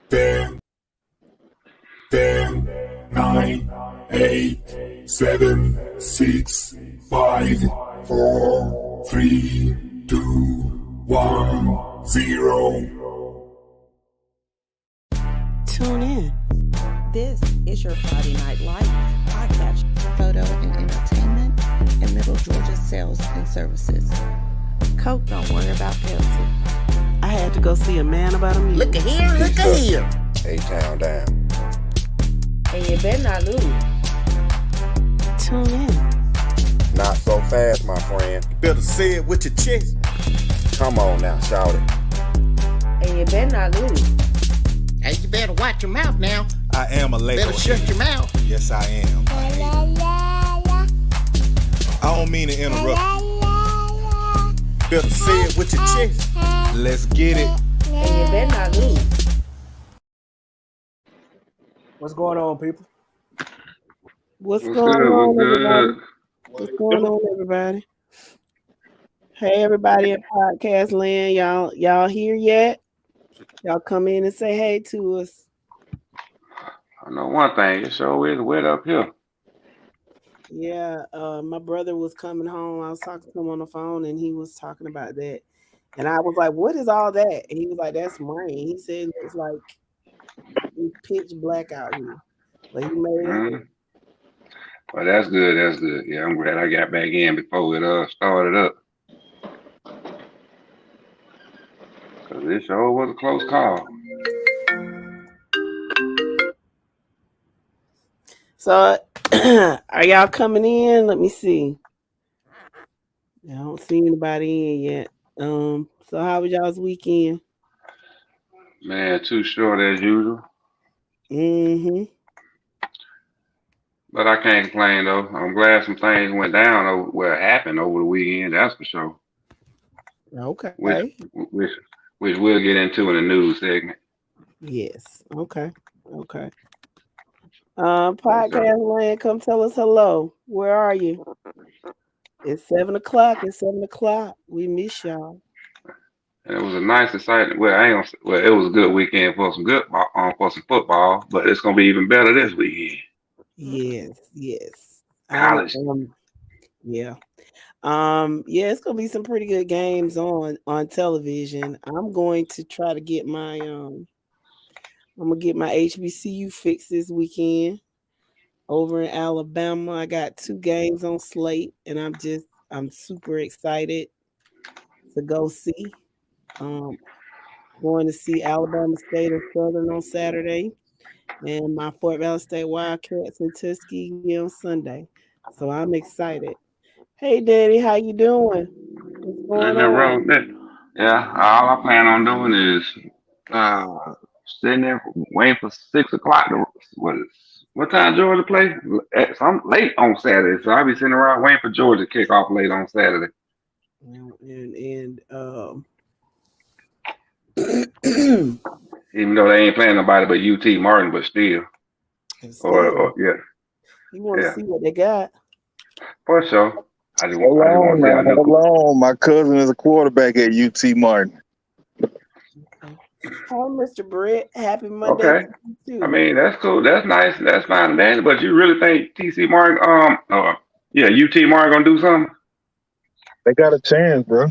10, 9, 8, 7, 6, 5, 4, 3, 2, 1, 0. Tune in. This is your Friday Night Live podcast, photo and entertainment in Middle Georgia sales and services. Coke, don't worry about Pepsi. I had to go see a man about a music. Look at here, look at here. A-Town down. Hey, you better not lose. Tune in. Not so fast, my friend. You better say it with your chest. Come on now, shout it. Hey, you better not lose. Hey, you better watch your mouth now. I am a Lego. Better shut your mouth. Yes, I am. I don't mean to interrupt you. Better say it with your chest. Let's get it. Hey, you better not lose. What's going on, people? What's going on, everybody? What's going on, everybody? Hey, everybody at Podcast Land. Y'all here yet? Y'all come in and say hey to us. I know one thing, it sure is wet up here. Yeah, my brother was coming home. I was talking to him on the phone, and he was talking about that. And I was like, what is all that? And he was like, that's rain. He said it's like it's pitch black out here. But he made it. Well, that's good. That's good. Yeah, I'm glad I got back in before it started up. Because this sure was a close call. So, are y'all coming in? Let me see. I don't see anybody in yet. So how was y'all's weekend? Man, too short as usual. Mm-hmm. But I can't complain though. I'm glad some things went down over what happened over the weekend. That's for sure. Okay. Which we'll get into in the news segment. Yes. Okay. Podcast Land, come tell us hello. Where are you? It's 7 o'clock. We miss y'all. And it was a nice, exciting. Well, it was a good weekend for some for some football, but it's gonna be even better this weekend. Yes. College. Yeah, it's gonna be some pretty good games on television. I'm going to try to get my HBCU fix this weekend over in Alabama. I got 2 games on slate, and I'm super excited to go see. Going to see Alabama State and Southern on Saturday, and my Fort Valley State Wildcats and Tuskegee on Sunday. So I'm excited. Hey, Daddy, how you doing? What's going on? Yeah, all I plan on doing is sitting there waiting for 6 o'clock. What time Georgia play? I'm late on Saturday, so I'll be sitting around waiting for Georgia to kick off late on Saturday. Even though they ain't playing nobody but UT Martin, but still. Yeah. You want to see what they got? For sure. I just Hold want to see. on. My cousin is a quarterback at UT Martin. Oh, Mr. Brett, happy Monday. Okay. I mean, that's cool. That's nice. That's fine and dandy. But you really think UT Martin gonna do something? They got a chance, bro.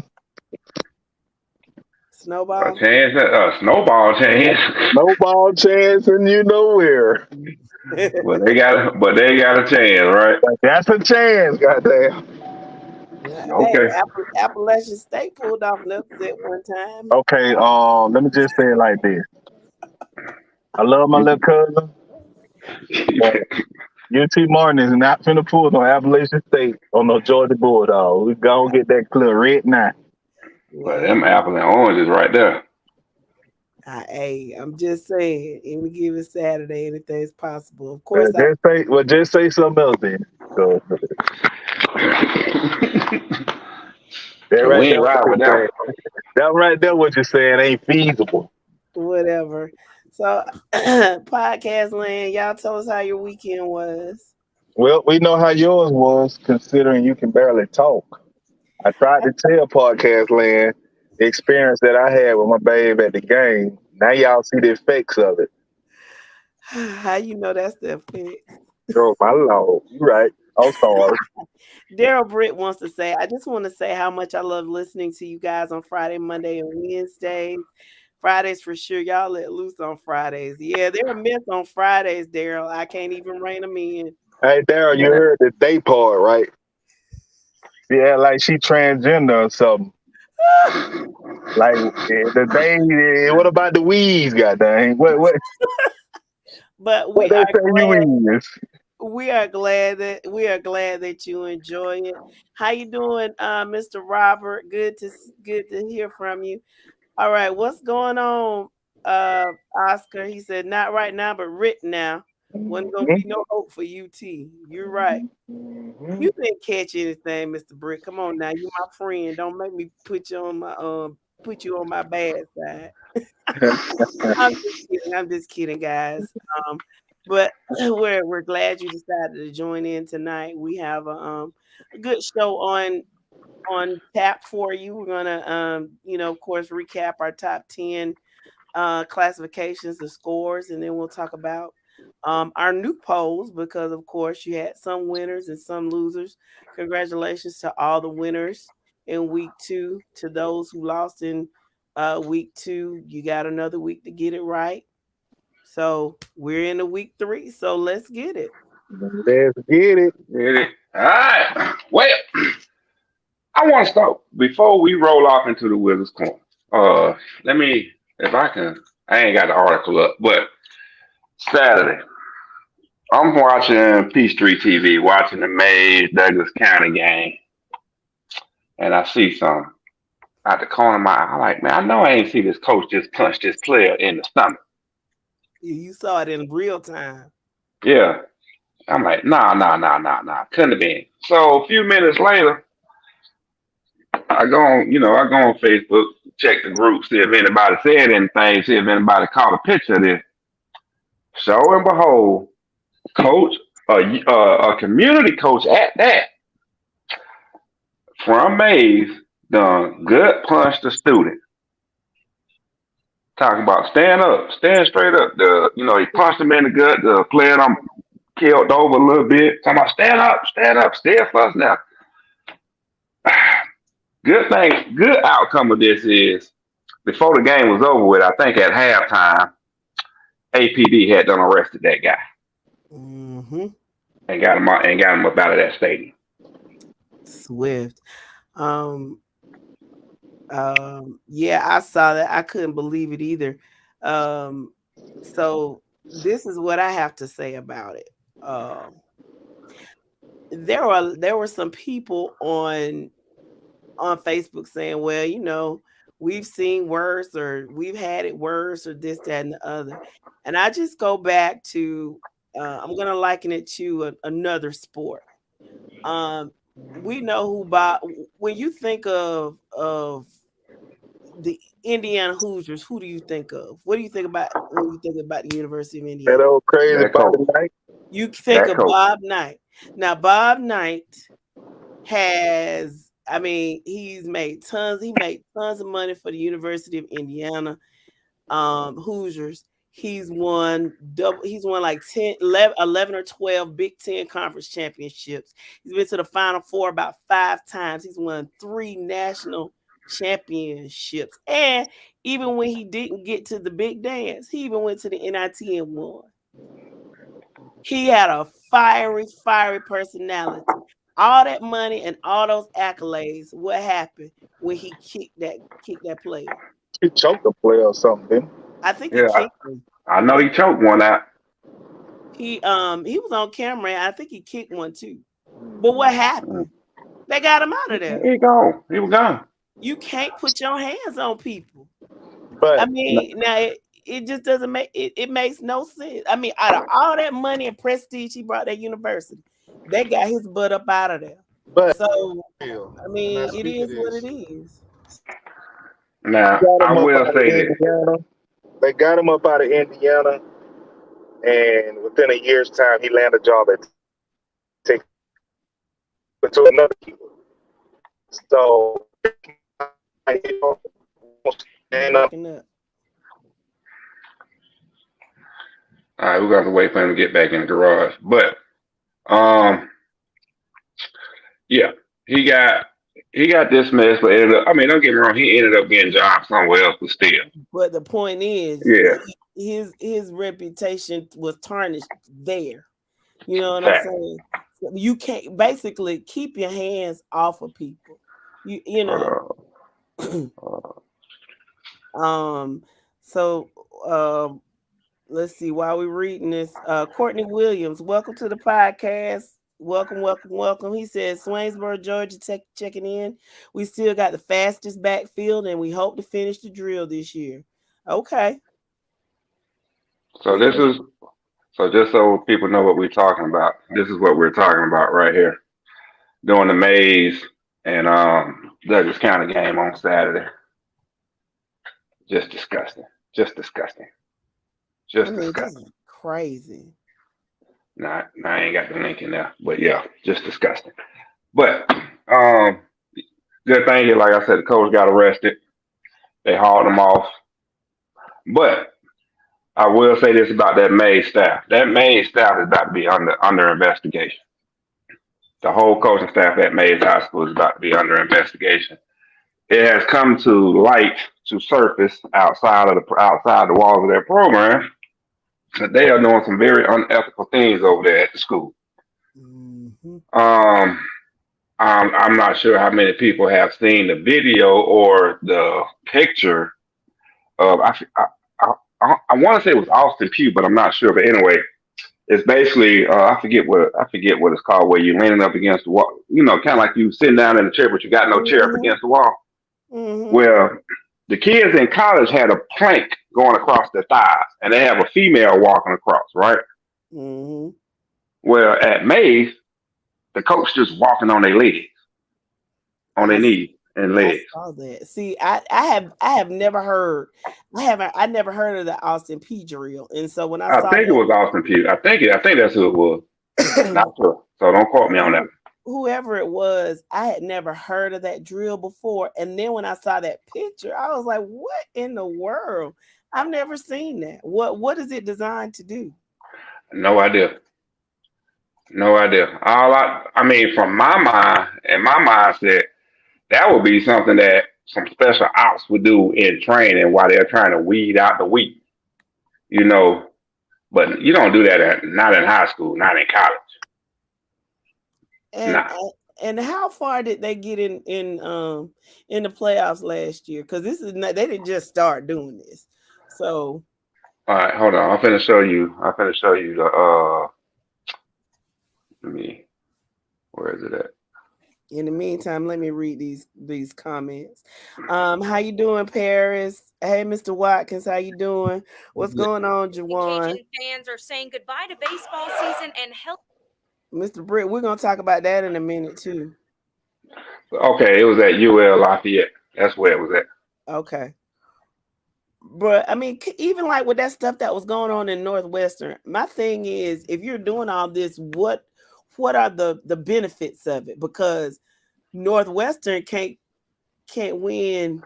Snowball. Snowball chance. Snowball chance, and you know where. But they got a chance, right? That's a chance, goddamn. Okay. Hey, Appalachian State pulled off an upset one time. Okay, let me just say it like this. I love my little cousin. UT Martin is not finna pull no Appalachian State on no Georgia Bulldogs. We gonna get that clear right now. Well, them apples and oranges right there. Hey, I'm just saying, any given Saturday, anything's possible. Of course, just say something else then. So, that right there, what you're saying ain't feasible. Whatever. So, Podcast Land, y'all tell us how your weekend was. Well, we know how yours was, considering you can barely talk. I tried to tell Podcast Land the experience that I had with my babe at the game. Now y'all see the effects of it. How you know that's the effect? Oh my Lord, you right. I'm sorry. Daryl Britt wants to say, I just want to say how much I love listening to you guys on Friday, Monday, and Wednesdays. Fridays for sure. Y'all let loose on Fridays. Yeah, they're a myth on Fridays, Daryl. I can't even rein them in. Hey Daryl, you heard the day part, right? Yeah, like she transgender or something. Like the day. What about the weeds? Goddamn. What But what they say you is? we are glad that you enjoy it. How you doing, Mr. Robert? Good to hear from you. All right, what's going on, Oscar? He said not right now, but written now. Wasn't gonna be no hope for UT. You're right. You didn't catch anything, Mr. Brick. Come on now, you my friend. Don't make me put you on my bad side. I'm just kidding, guys. But we're glad you decided to join in tonight. We have a good show on tap for you. We're gonna of course recap our top 10 classifications, the scores, and then we'll talk about our new polls because of course you had some winners and some losers. Congratulations to all the winners in week 2. To those who lost in week 2, you got another week to get it right. So we're in the week 3, so let's get it. Let's get it. Get it. All right. Well, I want to start before we roll off into the Wizards corner. Let me, if I can. I ain't got the article up, but Saturday, I'm watching Peachtree TV, watching the Mays Douglas County game, and I see some out the corner of my eye. I'm like, man, I know I ain't see this coach just punch this player in the stomach. You saw it in real time. Yeah. I'm like, nah. Couldn't have been. So a few minutes later, I go on Facebook, check the group, see if anybody said anything, see if anybody caught a picture of this. So and behold, coach, a community coach at that, from Mays, done gut punched the student. Talking about stand straight up. He punched him in the gut. The player done killed over a little bit. Talking about stand up, stay first now. Good outcome of this is before the game was over with, I think at halftime, APD had done arrested that guy. Mm-hmm. And got him up out of that stadium. Swift. Yeah, I saw that. I couldn't believe it either. So this is what I have to say about it. There were some people on Facebook saying, well, we've seen worse, or we've had it worse, or this, that, and the other. And I just go back to I'm gonna liken it to another sport. We know who when you think of the Indiana Hoosiers, who do you think of? What do you think about when you think about the University of Indiana? That old crazy Bobby Knight. You think of Bob Knight. Now, Bob Knight he made tons of money for the University of Indiana Hoosiers. He's won like 11 or 12 Big Ten conference championships. He's been to the Final Four about 5 times. He's won 3 national championships. And even when he didn't get to the big dance, he even went to the NIT and won. He had a fiery personality. All that money and all those accolades, what happened when he kicked that player? He choked a player or something. I think he kicked him. I know he choked one out. He was on camera. I think he kicked one too. But what happened? They got him out of there. He gone. He was gone. You can't put your hands on people. But now it just doesn't make it makes no sense. I mean, out of all that money and prestige he brought that university, they got his butt up out of there. But so I mean, it is what it is. Now I will say this. They got him up out of Indiana, and within a year's time, he landed a job at Texas to another keeper. So, stand up. All right, we're gonna have to wait for him to get back in the garage. But yeah, he got dismissed, but ended up. I mean, don't get me wrong, he ended up getting jobs somewhere else, but still. But the point is, Yeah. his reputation was tarnished there. You know what Fact. I'm saying? So you can't basically keep your hands off of people. You know. So let's see. While we're reading this, Courtney Williams, welcome to the podcast. Welcome. He says, Swainsboro, Georgia, checking in. We still got the fastest backfield, and we hope to finish the drill this year. Okay. So just so people know what we're talking about. This is what we're talking about right here. Doing the Mays and Douglas County game on Saturday. Just disgusting. Disgusting. Crazy. Nah, I ain't got the link in there, but yeah, just disgusting. But good thing here, like I said, the coach got arrested. They hauled him off. But I will say this about that Mays staff. That Mays staff is about to be under investigation. The whole coaching staff at Mays High School is about to be under investigation. It has come to light, to surface outside the walls of their program, that they are doing some very unethical things over there at the school. Mm-hmm. I'm not sure how many people have seen the video or the picture of. I want to say it was Austin Pugh, but I'm not sure. But anyway, it's basically I forget what it's called, where you're leaning up against the wall. You know, kind of like you sitting down in the chair, but you got no chair up against the wall. Mm-hmm. Well, the kids in college had a plank going across their thighs, and they have a female walking across, right? Mm-hmm. Well, at Mays, the coach just walking on their legs, on their knees and legs. I saw that. See, I have never heard. I never heard of the Austin P drill, and so when I saw think it was Austin Pugh. I think that's who it was. Not sure, so don't quote me on that. Whoever it was, I had never heard of that drill before. And then when I saw that picture, I was like, what in the world? I've never seen that. What is it designed to do? No idea. I mean, from my mind and my mindset, that would be something that some special ops would do in training while they're trying to weed out the wheat. You know, but you don't do that not in high school, not in college. And how far did they get in the playoffs last year? Because they didn't just start doing this. So, all right, hold on. I'm finna show you the where is it at? In the meantime, let me read these comments. How you doing, Paris? Hey, Mr. Watkins, how you doing? What's going on, Jawan? Cajun fans are saying goodbye to baseball season and help. Mr. Britt, we're gonna talk about that in a minute too. Okay, it was at UL Lafayette. That's where it was at. Okay. But I mean, even like with that stuff that was going on in Northwestern, my thing is, if you're doing all this, what are the benefits of it? Because Northwestern can't win.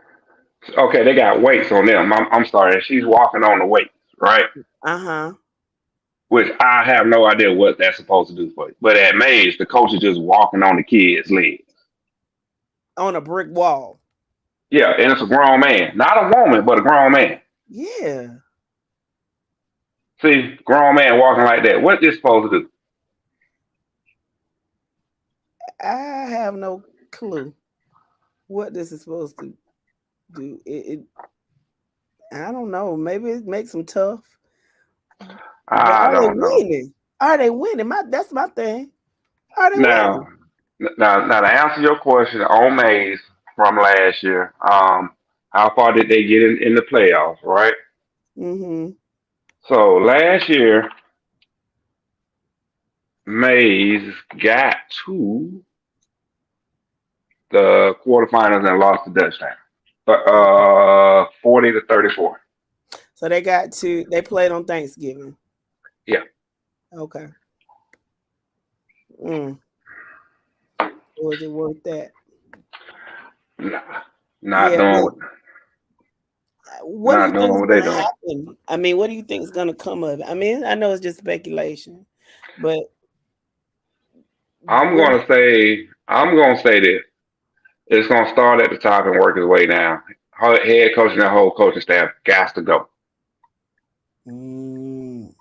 Okay, they got weights on them. I'm sorry, she's walking on the weights, right? Uh-huh. Which I have no idea what that's supposed to do for you. But at Mays, the coach is just walking on the kids' legs. On a brick wall. Yeah, and it's a grown man. Not a woman, but a grown man. Yeah. See, grown man walking like that. What is supposed to do? I have no clue what this is supposed to do. I don't know. Maybe it makes them tough. I don't know. Are they winning? That's my thing. Are they winning? Now, to answer your question on Mays from last year, how far did they get in the playoffs, right? Mm-hmm. So last year, Mays got to the quarterfinals and lost to Dutchtown, 40-34. So they played on Thanksgiving. Yeah. Okay. Was it worth that? Nah, not doing. What do you not think doing is what they going to doing. happen? I mean, what do you think is going to come of it? I mean, I know it's just speculation, but I'm what? gonna say this. It's gonna start at the top and work its way down. Head coach and the whole coaching staff got to go. Mm,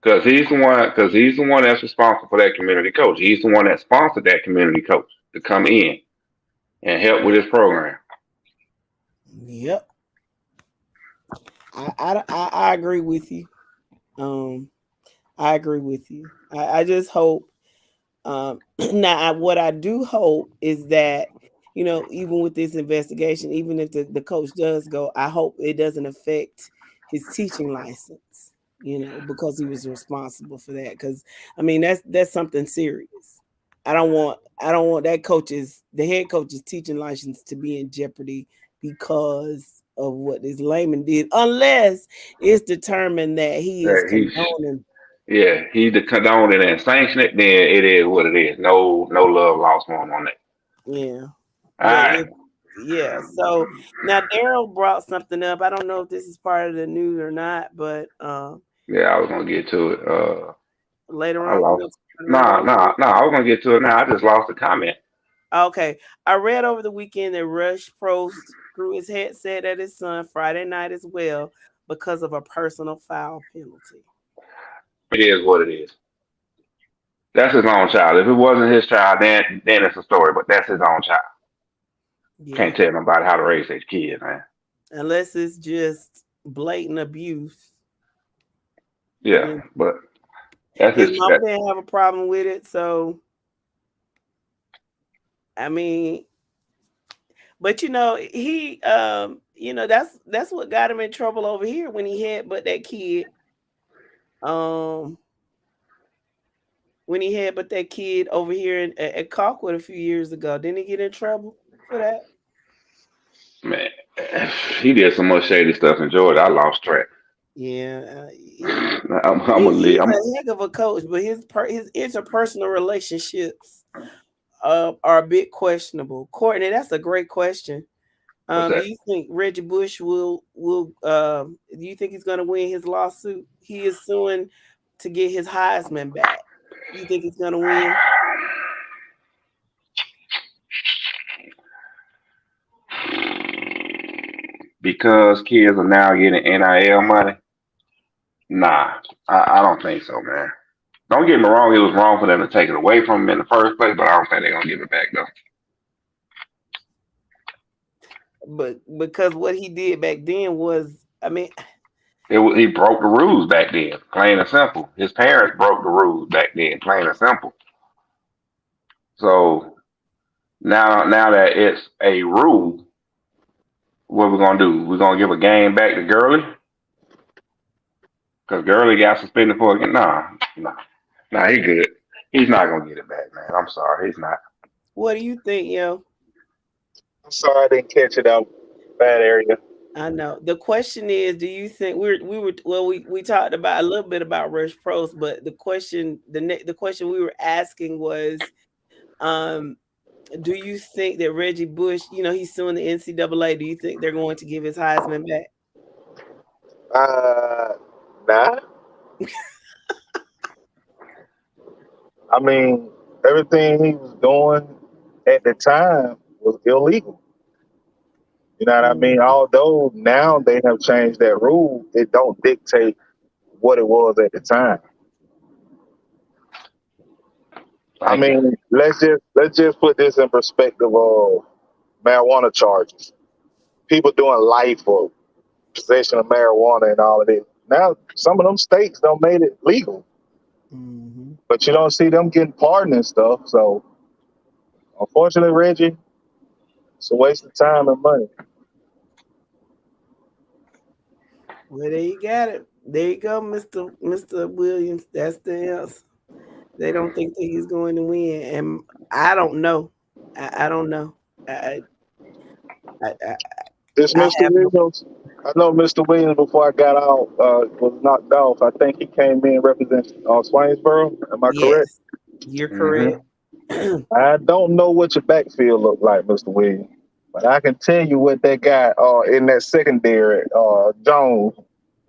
Because he's the one. Because he's the one that's responsible for that community coach. He's the one that sponsored that community coach to come in and help with his program. yep, I agree with you. I agree with you. I just hope. Now, what I do hope is that, even with this investigation, even if the coach does go, I hope it doesn't affect his teaching license, because he was responsible for that. Because I mean, that's something serious. I don't want the head coach's teaching license to be in jeopardy because of what this layman did, unless it's determined that he is That condoning. he's the condone it and sanction it. Then it is what it is. No love lost on that. Yeah. All But right. so now Daryl brought something up. I don't know if this is part of the news or not, but Yeah, I was gonna get to it. later I on we're lost. gonna turn it Nah, over. I was gonna get to it now. I just lost the comment. Okay. I read over the weekend that Rush Prost threw his headset at his son Friday night as well because of a personal foul penalty. It is what it is. That's his own child. If it wasn't his child, then it's a story. But that's his own child. Yeah. Can't tell nobody how to raise their kid, man. Unless it's just blatant abuse. Yeah, but that's His his. mom didn't have a problem with it, so I mean, but he that's what got him in trouble over here when he had but that kid. When he had but that kid over here at Colquitt a few years ago, didn't he get in trouble for that? Man, he did so much shady stuff in Georgia. I lost track. Yeah, I'm gonna leave. he's a heck of a coach, but his interpersonal relationships are a bit questionable. Courtney, that's a great question. Do you think Reggie Bush will do you think he's going to win his lawsuit? He is suing to get his Heisman back. Do you think he's going to win? Because kids are now getting NIL money. Nah, I don't think so, man. Don't get me wrong, it was wrong for them to take it away from him in the first place, but I don't think they're gonna give it back though. But because what he did back then was, I mean, he broke the rules back then, plain and simple. His parents broke the rules back then, plain and simple. So now that it's a rule, what we're gonna do? We're gonna give a game back to Gurley? Because Gurley got suspended for it. Nah, he good. He's not gonna get it back, man. I'm sorry, he's not. What do you think, yo? I'm sorry I didn't catch it out bad area. I know. The question is, do you think we talked about a little bit about Rush Prost, but the question we were asking was, do you think that Reggie Bush, he's suing the NCAA, do you think they're going to give his Heisman back? Nah. I mean, everything he was doing at the time was illegal. You know what I mean? Although now they have changed that rule, it don't dictate what it was at the time. I mean, let's just put this in perspective of marijuana charges. People doing life for possession of marijuana and all of this. Now, some of them states don't made it legal, but you don't see them getting pardoned and stuff. So, unfortunately, Reggie, it's a waste of time and money. Well, there you got it. There you go, Mr. Williams. That's the answer. They don't think that he's going to win, and I don't know. I don't know. This Mr. Williams, I know Mr. Williams before I got out was knocked off. I think he came in representing Swainsboro. Am I correct? You're correct. I don't know what your backfield looked like, Mr. Williams. But I can tell you what that guy in that secondary, Jones,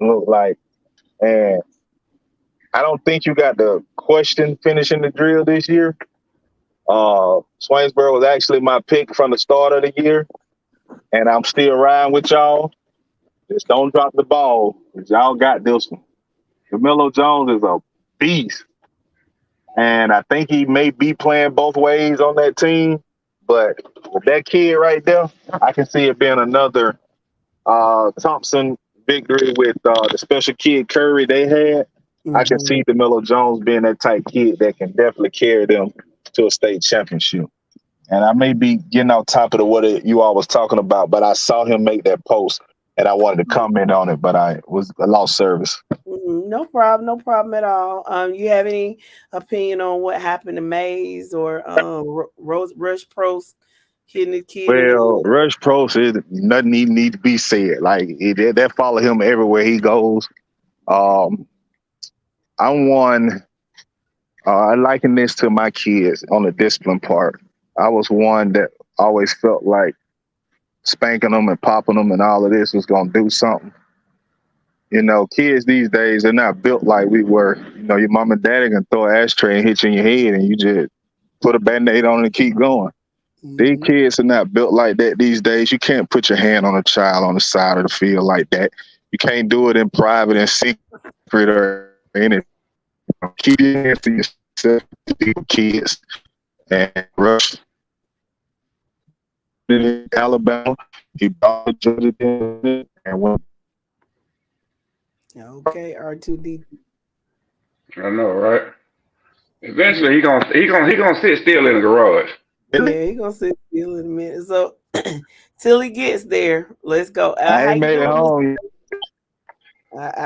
looked like. And I don't think you got the question finishing the drill this year. Swainsboro was actually my pick from the start of the year. And I'm still riding with y'all. Just don't drop the ball. Y'all got this one. DeMelo Jones is a beast. And I think he may be playing both ways on that team. But with that kid right there, I can see it being another Thompson victory with the special kid Curry they had. Mm-hmm. I can see DeMelo Jones being that type kid that can definitely carry them to a state championship. And I may be getting on top of what you all was talking about, but I saw him make that post, and I wanted to comment on it, but I lost service. No problem at all. You have any opinion on what happened to Mays or Rush Prost hitting the kid? Well, Rush Prost is nothing need to be said. Like that follow him everywhere he goes. I'm one. I liken this to my kids on the discipline part. I was one that always felt like spanking them and popping them and all of this was going to do something. You know, kids these days, they're not built like we were. You know, your mom and daddy can throw an ashtray and hit you in your head and you just put a Band-Aid on it and keep going. Mm-hmm. These kids are not built like that these days. You can't put your hand on a child on the side of the field like that. You can't do it in private and secret or anything. Keep it in for yourself, kids. And Rush in Alabama, he brought Georgia and went. Okay, R2D. I know, right? Eventually, he gonna sit still in the garage. Yeah, he gonna sit still in a minute. So till he gets there, let's go. I ain't made it home. But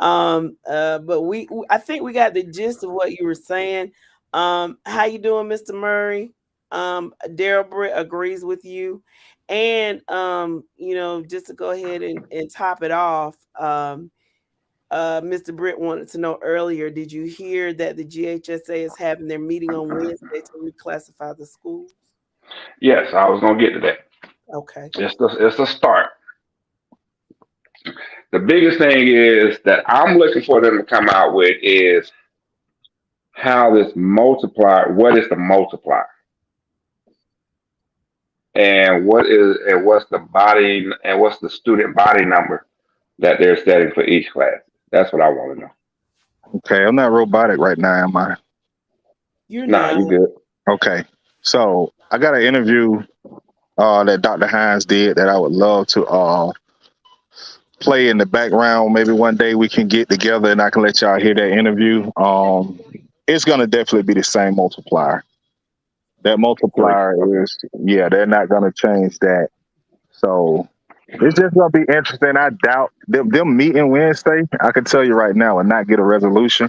I think we got the gist of what you were saying. How you doing, Mr. Murray? Daryl Britt agrees with you. And you know, just to go ahead and top it off, Mr. Britt wanted to know earlier, did you hear that the GHSA is having their meeting on Wednesday to reclassify the schools? Yes, I was gonna get to that. Okay. It's a start. The biggest thing is that I'm looking for them to come out with is how this multiplier, what is the multiplier? And what's the student body number that they're setting for each class? That's what I want to know. Okay, I'm not robotic right now, am I? You're not. Nah, you good. Okay, so I got an interview that Dr. Hines did that I would love to play in the background. Maybe one day we can get together and I can let y'all hear that interview. It's going to definitely be the same multiplier. That multiplier is, they're not going to change that. So it's just going to be interesting. I doubt them meeting Wednesday, I can tell you right now, and not get a resolution.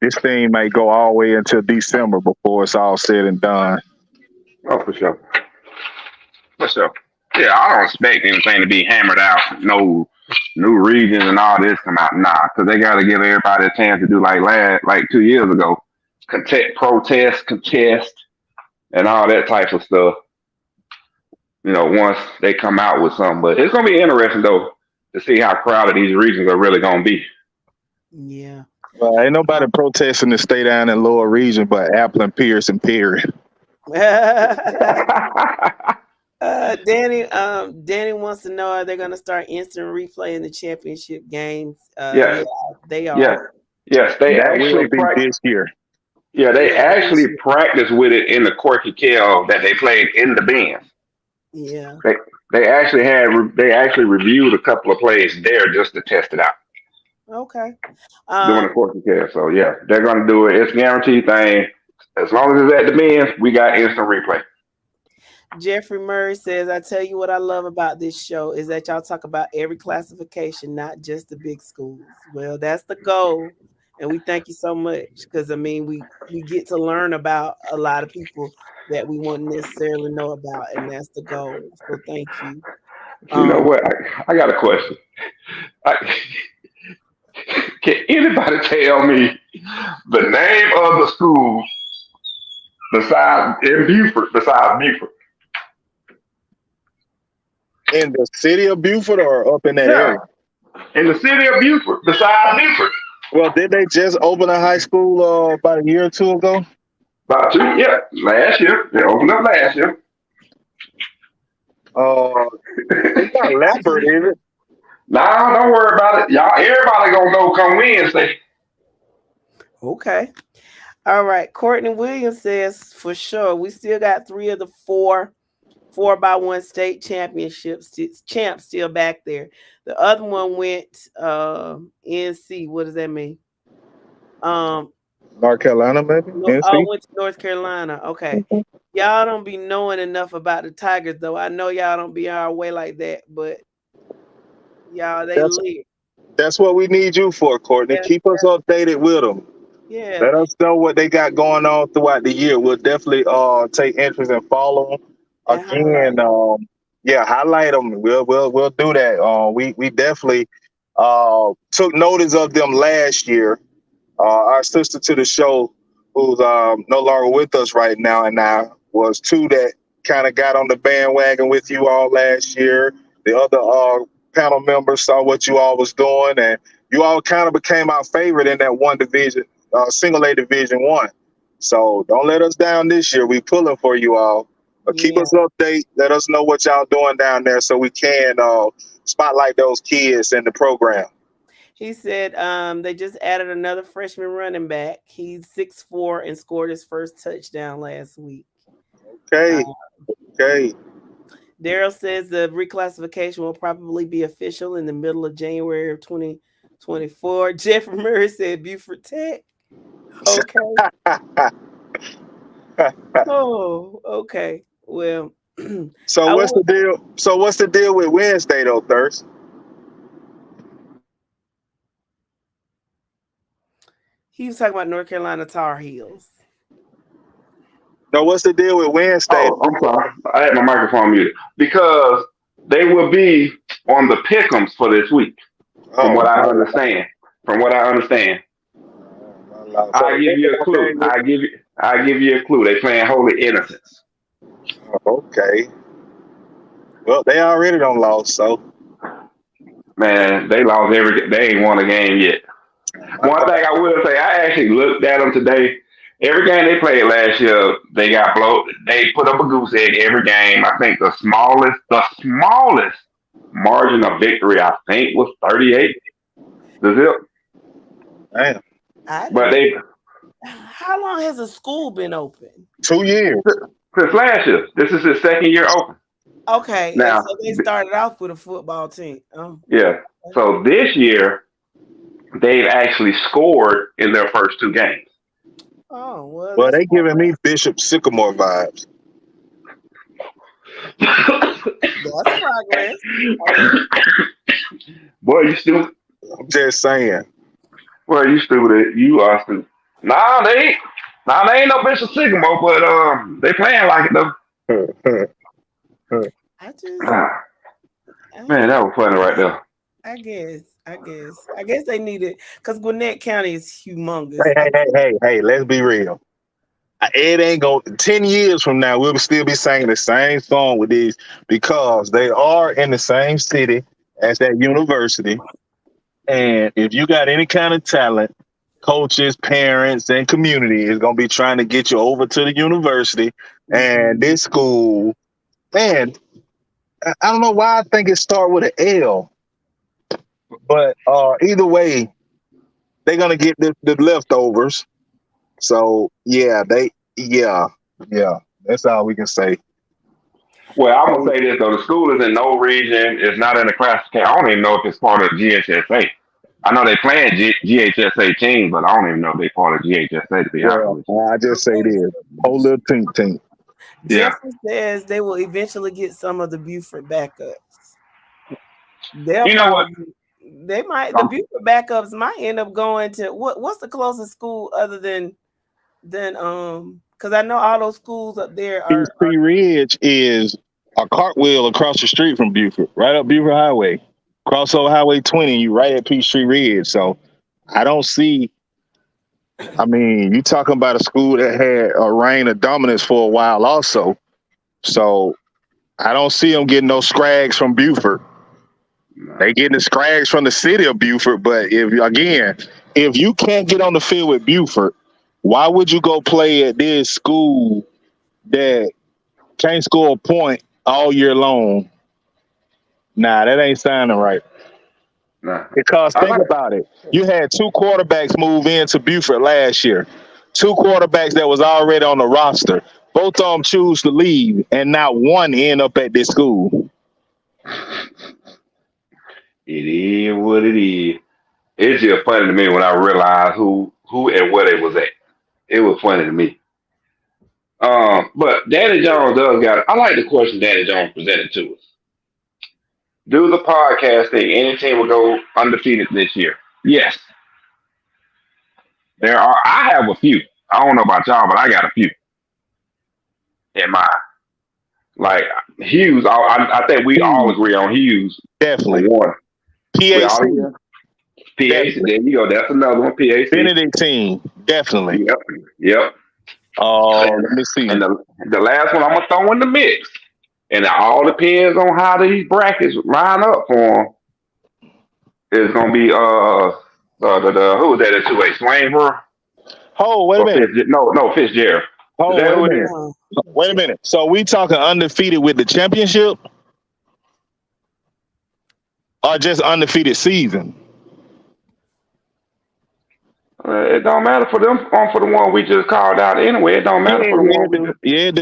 This thing may go all the way until December before it's all said and done. Oh, for sure. For sure. Yeah, I don't expect anything to be hammered out. No new regions and all this come out. Nah, because they got to give everybody a chance to do like 2 years ago. Contest, and all that type of stuff. You know, once they come out with something. But it's going to be interesting, though, to see how crowded these regions are really going to be. Yeah. Well, ain't nobody protesting to stay down in lower region but Apple and Pierce and Perry. Danny wants to know, are they going to start instant replay in the championship games? Yes. Yeah, they are. Yes, they that actually will be this year. Yeah, they actually practiced with it in the Corky Kell that they played in the Benz. Yeah. They actually reviewed a couple of plays there just to test it out. Okay. Doing the Corky Kell. So yeah, they're gonna do it. It's a guaranteed thing. As long as it's at the Benz, we got instant replay. Jeffrey Murray says, I tell you what I love about this show is that y'all talk about every classification, not just the big schools. Well, that's the goal. And we thank you so much because, I mean, we get to learn about a lot of people that we won't necessarily know about, and that's the goal. So thank you. You know what? I got a question. Can anybody tell me the name of the school besides Beaufort? In the city of Beaufort or up in that Yeah, area? in the city of Beaufort, beside Beaufort. Well, did they just open a high school about a year or two ago? About 2, yeah, last year. They opened up last year. It's not Lefford, is it? Nah, don't worry about it. Y'all, everybody gonna know come Wednesday. Okay. All right. Courtney Williams says for sure we still got 3 of the 4x1 state championships champs still back there. The other one went NC. What does that mean? North Carolina, maybe? NC? Went to North Carolina. Okay. Y'all don't be knowing enough about the Tigers, though. I know y'all don't be our way like that, but y'all, they lit. That's what we need you for, Courtney. Yeah. Keep us updated with them. Yeah. Let us know what they got going on throughout the year. We'll definitely take interest and follow them. Again, highlight them. We'll do that. We definitely took notice of them last year. Our sister to the show, who's no longer with us right now, and now was 2 that kind of got on the bandwagon with you all last year. The other panel members saw what you all was doing, and you all kind of became our favorite in that one division, single A Division 1. So don't let us down this year. We pulling for you all. Keep us updated. Let us know what y'all doing down there so we can spotlight those kids in the program. He said they just added another freshman running back. He's 6'4" and scored his first touchdown last week. Okay. Daryl says the reclassification will probably be official in the middle of January of 2024. Jeffrey Murray said Beaufort Tech. Okay. Oh, okay. Well, so what's the deal? So what's the deal with Wednesday though, Thirst? He was talking about North Carolina Tar Heels. No, what's the deal with Wednesday? Oh, I'm sorry. I had my microphone muted. Because they will be on the pick'ems for this week, from what I understand. I'll give you a clue. I'll give you a clue. They playing Holy Innocents. Okay. Well, they already done lost, so. Man, they lost they ain't won a game yet. One thing I will say, I actually looked at them today. Every game they played last year, they got blown. They put up a goose egg every game. I think the smallest margin of victory, I think, was 38. The zip. Damn. But How long has the school been open? 2 years. Since last year. This is his second year open. Okay. Now, so they started off with a football team. Yeah. So this year, they've actually scored in their first 2 games. Oh, well, they giving me Bishop Sycamore vibes. That's progress. Boy, you stupid. I'm just saying. Boy, you stupid. You are stupid. Nah, they ain't no Bishop Sycamore, but they playing like it though. Man, that was funny right there. I guess they need it because Gwinnett County is humongous. Hey, let's be real. It ain't going 10 years from now, we'll still be singing the same song with these because they are in the same city as that university. And if you got any kind of talent, coaches, parents, and community is going to be trying to get you over to the university. And this school, man, I don't know why I think it starts with an L. But either way, they're gonna get the leftovers. So yeah, that's all we can say. Well, I'm gonna say this though: the school is in no region. It's not in the classification. I don't even know if it's part of GHSA. I know they playing GHSA teams, but I don't even know if they part of GHSA. To be honest, I just say this whole little tink. Yeah. Jeffrey says they will eventually get some of the Beaufort backups. You know what? They might. The Beaufort backups might end up going to what's the closest school other than because I know all those schools up there are. Peachtree Ridge is a cartwheel across the street from Beaufort, right up Beaufort Highway, cross over Highway 20. You right at Peachtree Ridge. So I don't see. I mean, you talking about a school that had a reign of dominance for a while, also. So I don't see them getting no scrags from Buford. They getting the scrags from the city of Buford. But if you can't get on the field with Buford, why would you go play at this school that can't score a point all year long? Nah, that ain't sounding right. Nah. Because think about it. You had 2 quarterbacks move into Buford last year. 2 quarterbacks that was already on the roster. Both of them choose to leave, and not one end up at this school. It is what it is. It's just funny to me when I realized who and where they was at. It was funny to me. But Danny Jones does got it. I like the question Danny Jones presented to us. Do the podcast thing. Any team will go undefeated this year? Yes. I have a few. I don't know about y'all, but I got a few in mind. Like Hughes, I think we all agree on Hughes. Definitely. One. PAC. PAC, there you go. That's another one. PAC. Benedictine. Definitely. Yep. Let me see. And the last one I'm going to throw in the mix. And it all depends on how these brackets line up for them. It's going to be, who was that at 2A? Swainborough? Oh, wait a minute. No, Fitzgerald. Oh, wait a minute. So we talking undefeated with the championship? Or just undefeated season? It don't matter for them. For the one we just called out anyway. It don't matter for the one. Yeah, it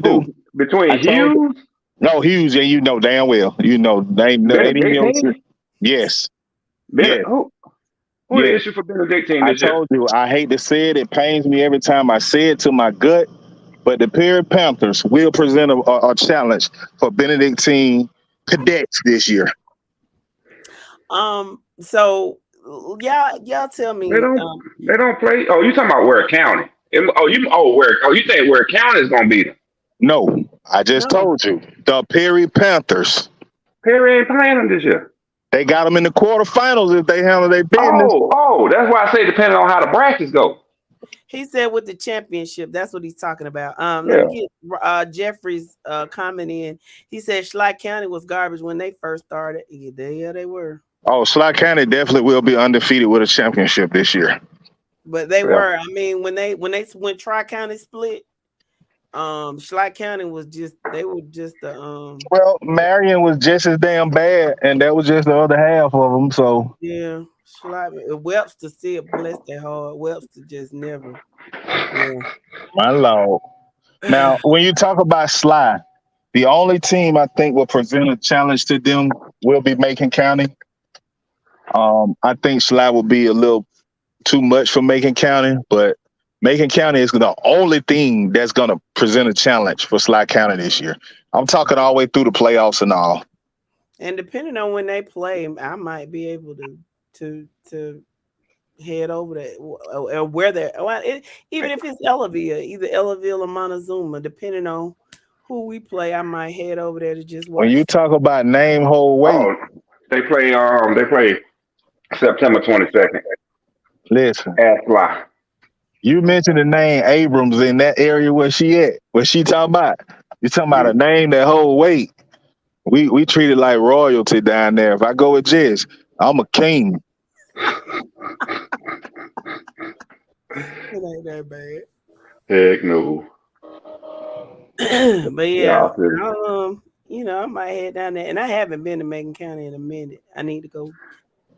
do. Between Hughes? No, Hughes, and you know damn well. You know, they yes. Who the issue for Benedictine this year? I told you, I hate to say it. It pains me every time I say it to my gut. But the Perry Panthers will present a challenge for Benedictine cadets this year. So y'all tell me. They don't play. Oh, you talking about Ware County? You think Ware County is gonna beat them? No, I just told you the Perry Panthers. Perry ain't playing them this year. They got them in the quarterfinals if they handle their business. Oh, that's why I say depending on how the brackets go. He said with the championship, that's what he's talking about. Let me get Jeffrey's comment in. He said Schley County was garbage when they first started. Yeah, they were. Oh, Schley County definitely will be undefeated with a championship this year. But they were. I mean, when Tri-County split, Schley County was just well, Marion was just as damn bad, and that was just the other half of them. So yeah, Webster still blessed that hard. Webster just never. Yeah. My Lord. Now, when you talk about Schley, the only team I think will present a challenge to them will be Macon County. I think Schley will be a little too much for Macon County, but Macon County is the only thing that's going to present a challenge for Schley County this year. I'm talking all the way through the playoffs and all. And depending on when they play, I might be able to head over there or where they're. Even if it's Ellaville, either Ellaville or Montezuma, depending on who we play, I might head over there to just watch. When you talk about name, whole weight, they play September 22nd. Listen, at Fly. You mentioned the name Abrams in that area where she at. What she talking about? You talking about a name that hold weight. We treat it like royalty down there. If I go with Jess, I'm a king. It ain't that bad. Heck no. But yeah, I might head down there. And I haven't been to Macon County in a minute. I need to go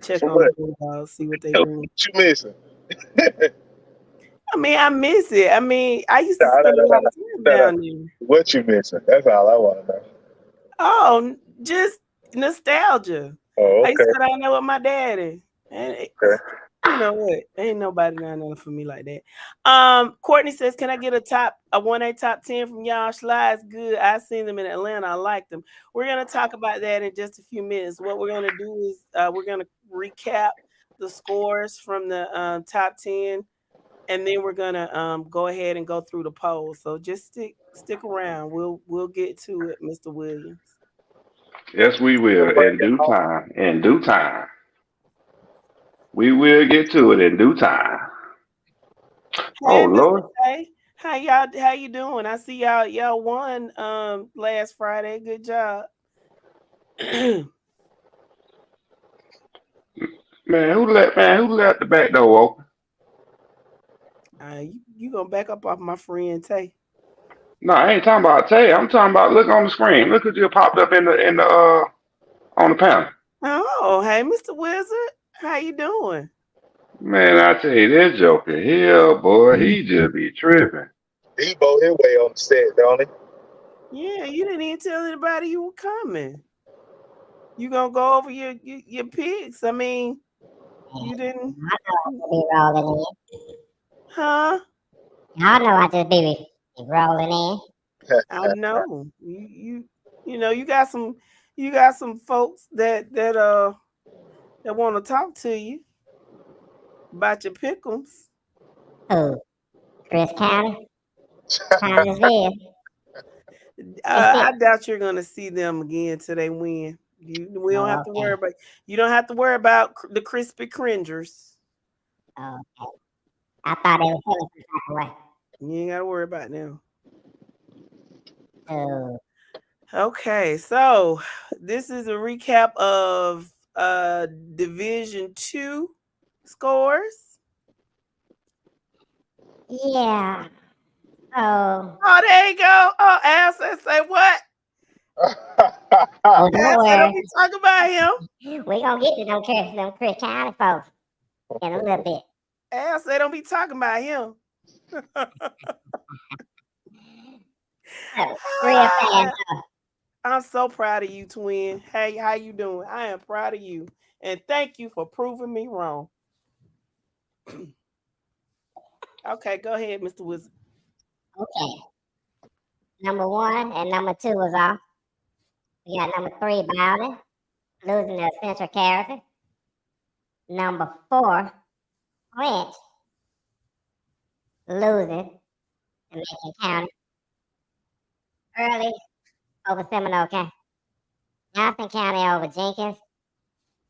check on the Bulldogs, see what they doing. What you missing? I mean, I miss it. I mean, I used to spend a lot of time down there. What you missing? That's all I want to know. Oh, just nostalgia. Oh, okay. I used to go down there with my daddy. And you know what? Ain't nobody down there for me like that. Courtney says, can I get a 1A top 10 from y'all? Schley's good. I seen them in Atlanta. I like them. We're going to talk about that in just a few minutes. What we're going to do is we're going to recap the scores from the top 10. And then we're gonna go ahead and go through the polls. So just stick around. We'll get to it, Mr. Williams. Yes, we will in due time. In due time, we will get to it in due time. Hey, Lord. How you doing? I see y'all won last Friday. Good job. Man, who let the back door open? You gonna back up off my friend Tay. No, I ain't talking about Tay. I'm talking about look on the screen. Look what just popped up in the on the panel. Oh, hey, Mr. Wizard. How you doing? Man, I tell you, this joker here, boy, he just be tripping. Debo his way on the set, don't he? Yeah, you didn't even tell anybody you were coming. You gonna go over your picks? I mean, you didn't, I know I just be rolling in. huh? I know I just be rolling in. I know you got some folks that want to talk to you about your pickums. Who? Chris County? Thomasville? I doubt you're gonna see them again till they win. We don't have to worry about. You don't have to worry about the crispy cringers. Okay. I thought they were feeling some type of way. You ain't gotta worry about them. Oh, Okay, so this is a recap of Division 2 scores. yeah. Oh, There you go. Oh, Al said, say what? don't Al don't be worry. talking about him. We gonna get to them Chris County folks in a little bit. Al said, don't be talking about him. Real fast. I'm so proud of you, twin. Hey, how you doing? I am proud of you. And thank you for proving me wrong. Okay, go ahead, Mr. Wizard. Okay. Number 1 and number 2 was off. We got number 3, Bowden, losing the essential character. Number 4, French, losing to Macon County. Early over Seminole County. Johnson County over Jenkins.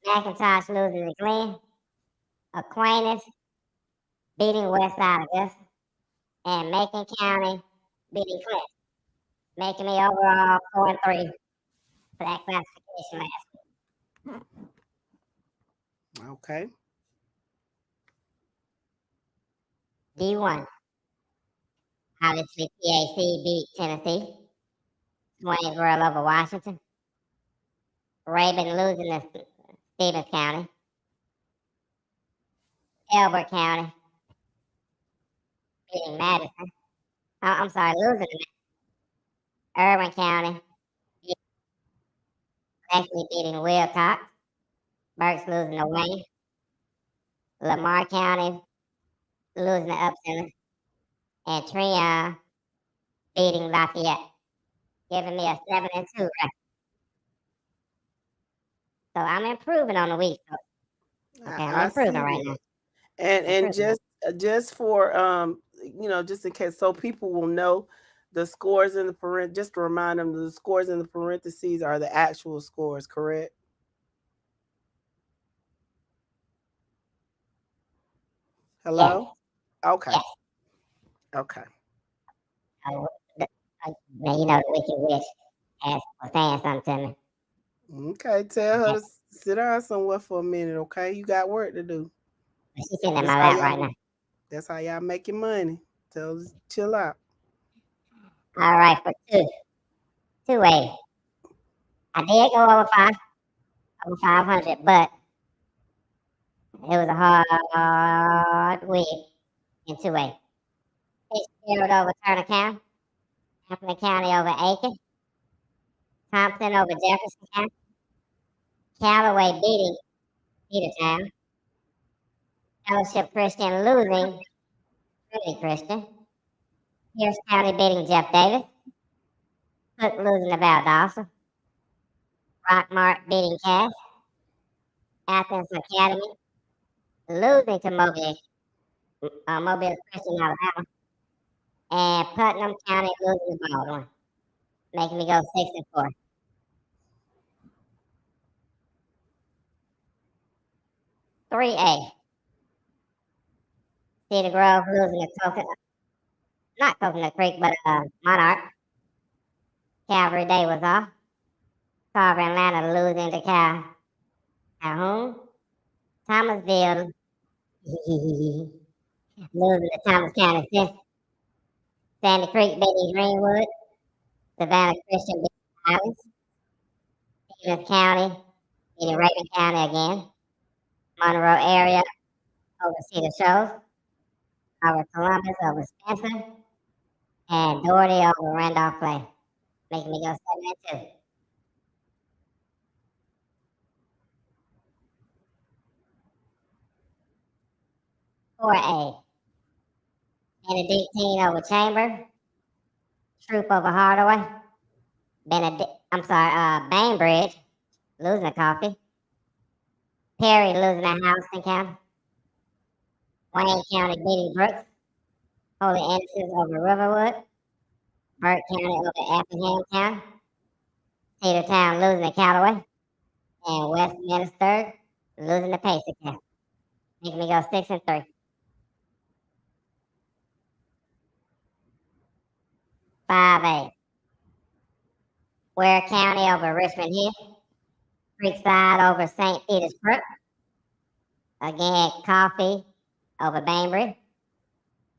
McIntosh losing to Glenn. Aquinas beating Westside Augusta. And Macon County beating Clinton, making me overall 4-3 for that classification last week. Okay. D1. Obviously, PAC beat Tennessee. Waynesboro over Washington. Raven losing to Stevens County. Elbert County beating Madison. I'm sorry, losing to Irvin County actually beating Wilcox. Burke's losing to Wayne. Lamar County losing to Upton. And Treon beating Lafayette, giving me a 7-2 record. So I'm improving on the week. Okay, I'm improving right now. And just for just in case, so people will know the scores in the just to remind them, the scores in the parentheses are the actual scores, correct? Hello? Yes. Okay. Yes. Okay. Now you know the Wicked Witch was saying something to me. Okay, tell her to sit down somewhere for a minute, okay? You got work to do. She's sitting in my lap right now. That's how y'all making money. Tell her to chill out. All right, for 2A. I did go over 500, but it was a hard week in 2A. Fitzgerald over Turner County. Hampton County over Aiken. Thompson over Jefferson County. Callaway beating Petertown. Fellowship Christian losing Trinity Christian. Pierce County beating Jeff Davis. Cook losing to Valdosta. Rockmart beating Cass. Athens Academy losing to Mobile Christian, Alabama. And Putnam County losing to Baldwin, making me go 6-4. Three A. Cedar Grove losing to Coconut. not Coconut Creek, but Monarch. Calvary Day was off. Carver, Atlanta, losing to Calhoun. Thomasville, losing to Thomas County. Sandy Creek beating Greenwood. Savannah Christian beating Islands. Stevens County beating Raven County again. Monroe area over Cedar Shoals. Over Columbus over Spencer. And Doherty over Randolph Clay. Making me go 7-2. For A. Benedictine over Chamber. Troop over Hardaway. Bainbridge losing to Coffee. Perry losing to Houston County. Wayne County beating Brooks. Holy Innocents over Riverwood. Burke County over Effingham County. Cedartown losing to Callaway. And Westminster losing to Pacey County. Making me go 6-3. 5A. Ware County over Richmond Hill. Creekside over St. Peter's Brook. Again, Coffee over Bainbridge.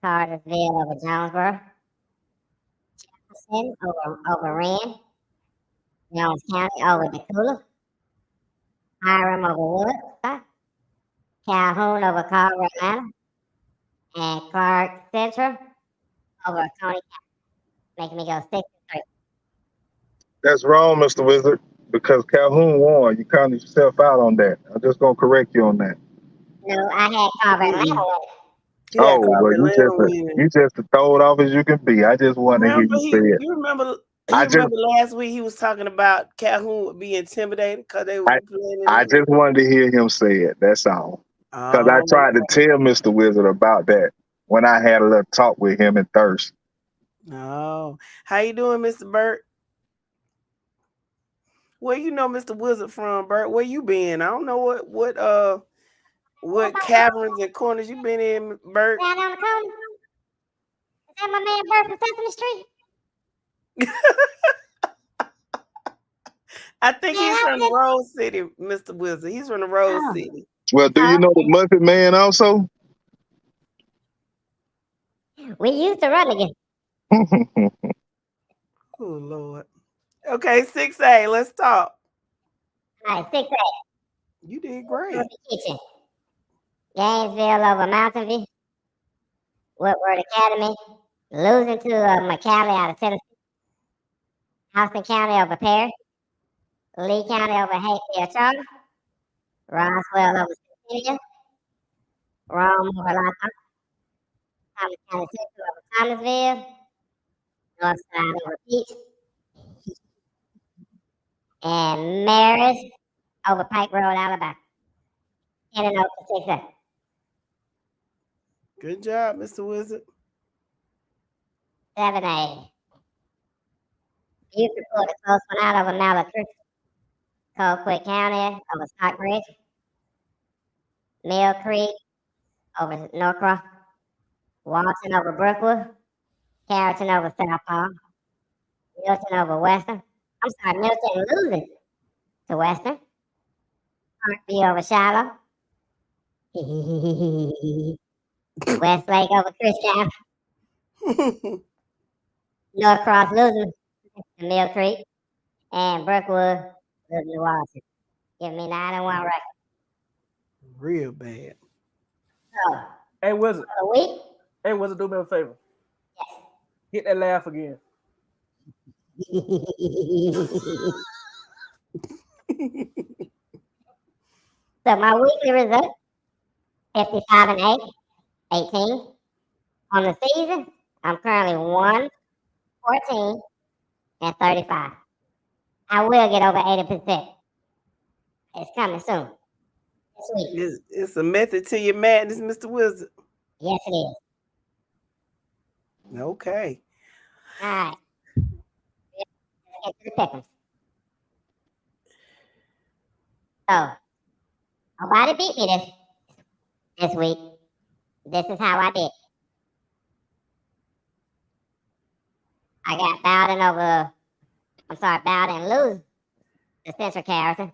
Cartersville over Jonesboro. Jefferson over Wren. Jones County over Decula. Hiram over Wood. Calhoun over Carver, Atlanta. And Clark Central over Coney County. Making me go 6-3. That's wrong, Mr. Wizard, because Calhoun won. You counted yourself out on that. I'm just gonna correct you on that. No, I had Carver, Atlanta. Yeah, Oh, well, you winning. just throw it off as you can be. I just wanted to hear you say it. You remember I just- last week he was talking about Calhoun would be intimidated because they were playing. I just wanted to hear him say it. That's all. Because I tried to tell Mr. Wizard about that when I had a little talk with him in Thirst. Oh, how you doing, Mr. Burt? Where you know Mr. Wizard from, Burt? Where you been? I don't know what caverns and corners you been in, Burt. Down on the corner. Is that my man Burt from Sesame Street? I think he's from the Rose City, Mr. Wizard. He's from the Rose City. Well, do you know the Muppet Man also? We used to run again. Oh, Lord. Okay, 6A. Let's talk. All right, 6A. You did great. Kitchen. Gainesville over Mountain View. Woodward Academy. Losing to McCallie out of Tennessee. Houston County over Perry. Lee County over Hayfield Charter. Roswell over Cecilia. Rome over Lafayette. Thomas County Central over Thomasville. Northside over Peach. And Marist over Pike Road, Alabama. 10-0 for 6A. Good job, Mr. Wizard. 7A. Buford pulled a close one out over Mallard Creek. Colquitt County over Stockbridge. Mill Creek over Norcross. Walton over Brookwood. Carrollton over South Paul. Milton over Western. I'm sorry, Milton losing to Western. Parkview over Shiloh. Westlake over Christian. Norcross losing to Mill Creek. And Brookwood losing to Walton. Give me 9-1 record. Real bad. So, Hey, Wizard. for the week, Hey, Wizard, do me a favor. yes. Hit that laugh again. So my weekly result, 55-8, 18. On the season, I'm currently 1-14 and 35. I will get over 80%. It's coming soon. This week. It's a method to your madness, Mr. Wizard. Yes, it is. Okay. All right. Let's get to the pick'ems. So, nobody beat me this week. This is how I did. I got Bowden lose the Central character.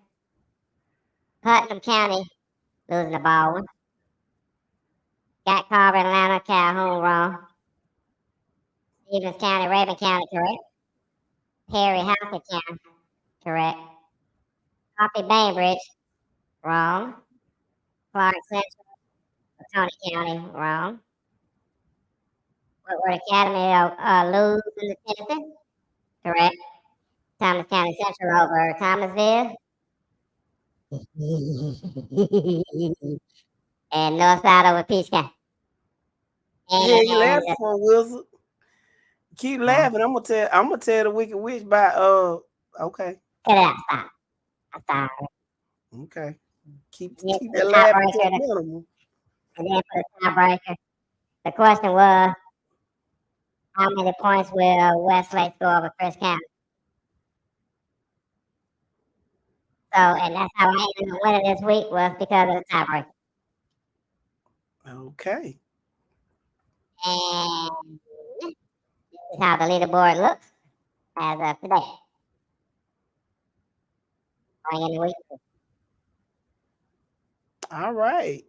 Putnam County losing the Baldwin. Got Carver, Atlanta, Calhoun wrong. Stevens County, Raven County correct. Perry, Hampton County correct. Coffee, Bainbridge wrong. Clark Central, Tony County wrong. Woodward Academy lose in the Tennessee correct. Thomas County Central over Thomasville. And Northside over Peach County. Yeah, you And laughing for Wilson. Keep laughing. I'm gonna tell the Wicked Witch by okay. cut it out. Stop. I'm sorry. Okay. Keep Yes, that the laughing to a tiebreaker. minimum. And then for the tiebreaker, the question was, how many points will Westlake score over Chris County? So, and that's how I ended up winning this week was because of the tiebreaker. Okay. And this is how the leaderboard looks as of today. Going in the week. All right.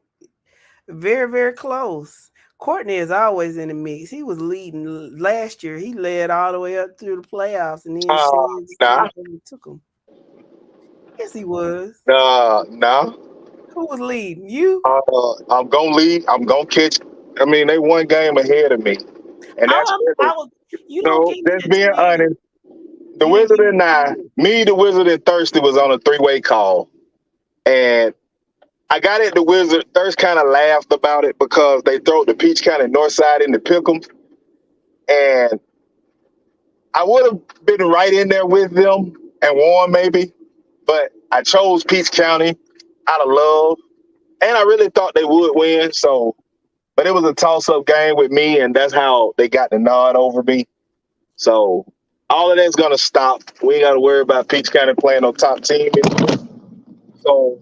Very, very close. Courtney is always in the mix. He was leading last year. He led all the way up through the playoffs, and then Nah. took him. Yes, he was. No. Who was leading? You? I'm gonna lead. I'm gonna catch. I mean, they one game ahead of me, and that's You don't get just being honest. The You Wizard didn't and I, me, the Wizard, and Thirsty was on a 3-way call, and I got it. The Wizard Thirst kind of laughed about it because they throw the Peach County North Side into Pick'em, and I would have been right in there with them and won maybe, but I chose Peach County out of love, and I really thought they would win. So, but it was a toss-up game with me, and that's how they got the nod over me. So all of that's gonna stop. We ain't got to worry about Peach County playing on top team anymore. So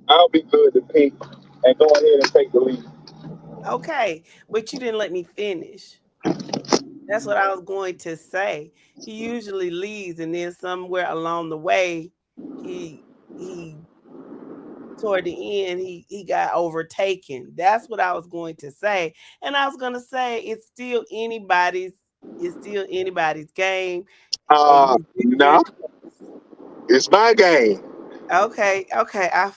I'll be good to pick and go ahead and take the lead. Okay, but you didn't let me finish. That's what I was going to say. He usually leads, and then somewhere along the way, he toward the end he got overtaken. That's what I was going to say, and I was going to say it's still anybody's game. No, it's my game. Okay. I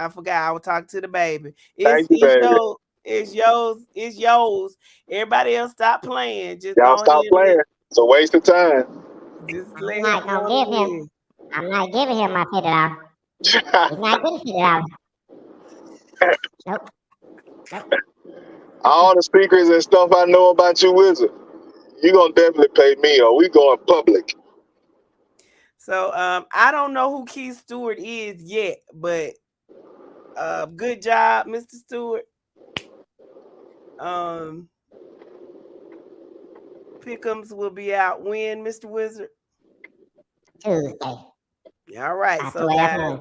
forgot. I was talking to the baby. Thank you, baby. It's yours. Everybody else stop playing. Just Y'all go stop ahead playing. It's a waste of time. Just I'm not giving him my $50. He's not getting $50. Nope. All the secrets and stuff I know about you, Wizard, you're going to definitely pay me, or we going public. So I don't know who Keith Stewart is yet, but good job, Mr. Stewart. Pick'ems will be out when, Mr. Wizard? Tuesday. All right. So guys,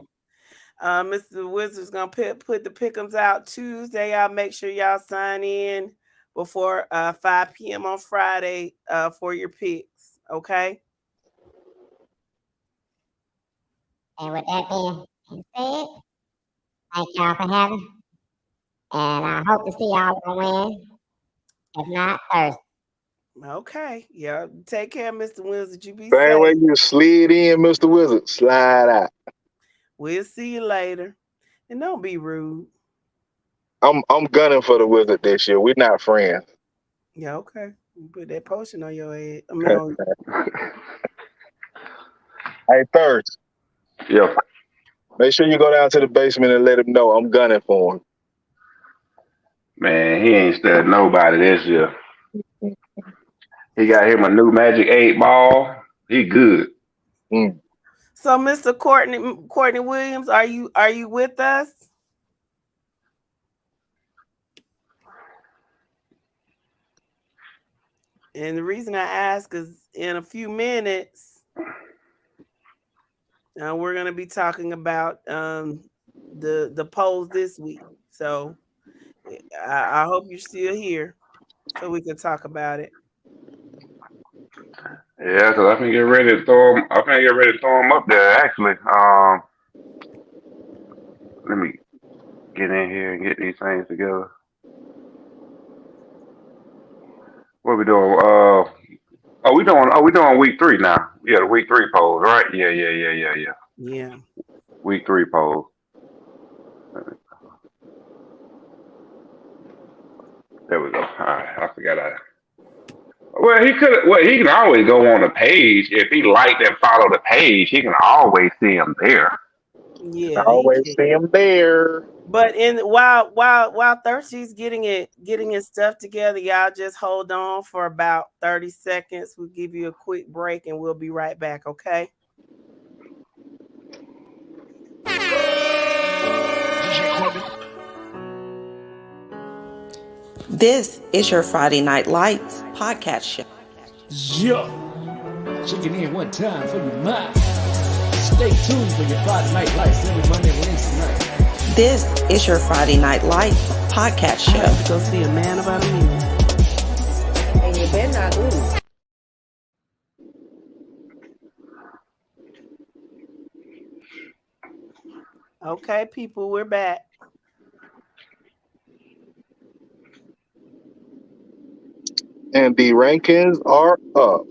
Mr. Wizard's gonna put the pick'ems out Tuesday. I'll make sure y'all sign in before 5 p.m. on Friday for your picks. Okay. And with that being said, thank y'all for having me. And I hope to see y'all on win. If not, Thursday. Okay. Yeah. Take care, Mr. Wizard. You be Same safe. way you slid in, Mr. Wizard, slide out. We'll see you later. And don't be rude. I'm gunning for the Wizard this year. We're not friends. Yeah, okay. You put that potion on your head. I mean, Hey, Thirst. Yeah. Make sure you go down to the basement and let him know I'm gunning for him. Man, he ain't studying nobody this year. He got him a new Magic 8 ball. He good. So, Mr. Courtney Williams, are you with us? And the reason I ask is in a few minutes, we're going to be talking about the polls this week. So I hope you're still here so we can talk about it. Yeah, because I can get ready to throw them. I can get ready to throw them up there. Actually, let me get in here and get these things together. What we doing? We doing week 3 now. Yeah, the week 3 polls, right? Yeah. Yeah. Week 3 polls. There we go. All right, I forgot. Well, he could. Well, he can always go on the page if he liked and follow the page. He can always see him there. Yeah, Always see him there. But while Thirsty's getting his stuff together, y'all just hold on for about 30 seconds. We'll give you a quick break and we'll be right back, okay? This is your Friday Night Lights podcast show. Yeah, checking in one time for your mind. Stay tuned for your Friday Night Lights every Monday and Wednesday night. This is your Friday Night Lights podcast show. I have to go see a man about a minute. And you better not lose. Okay, people, we're back. And the rankings are up.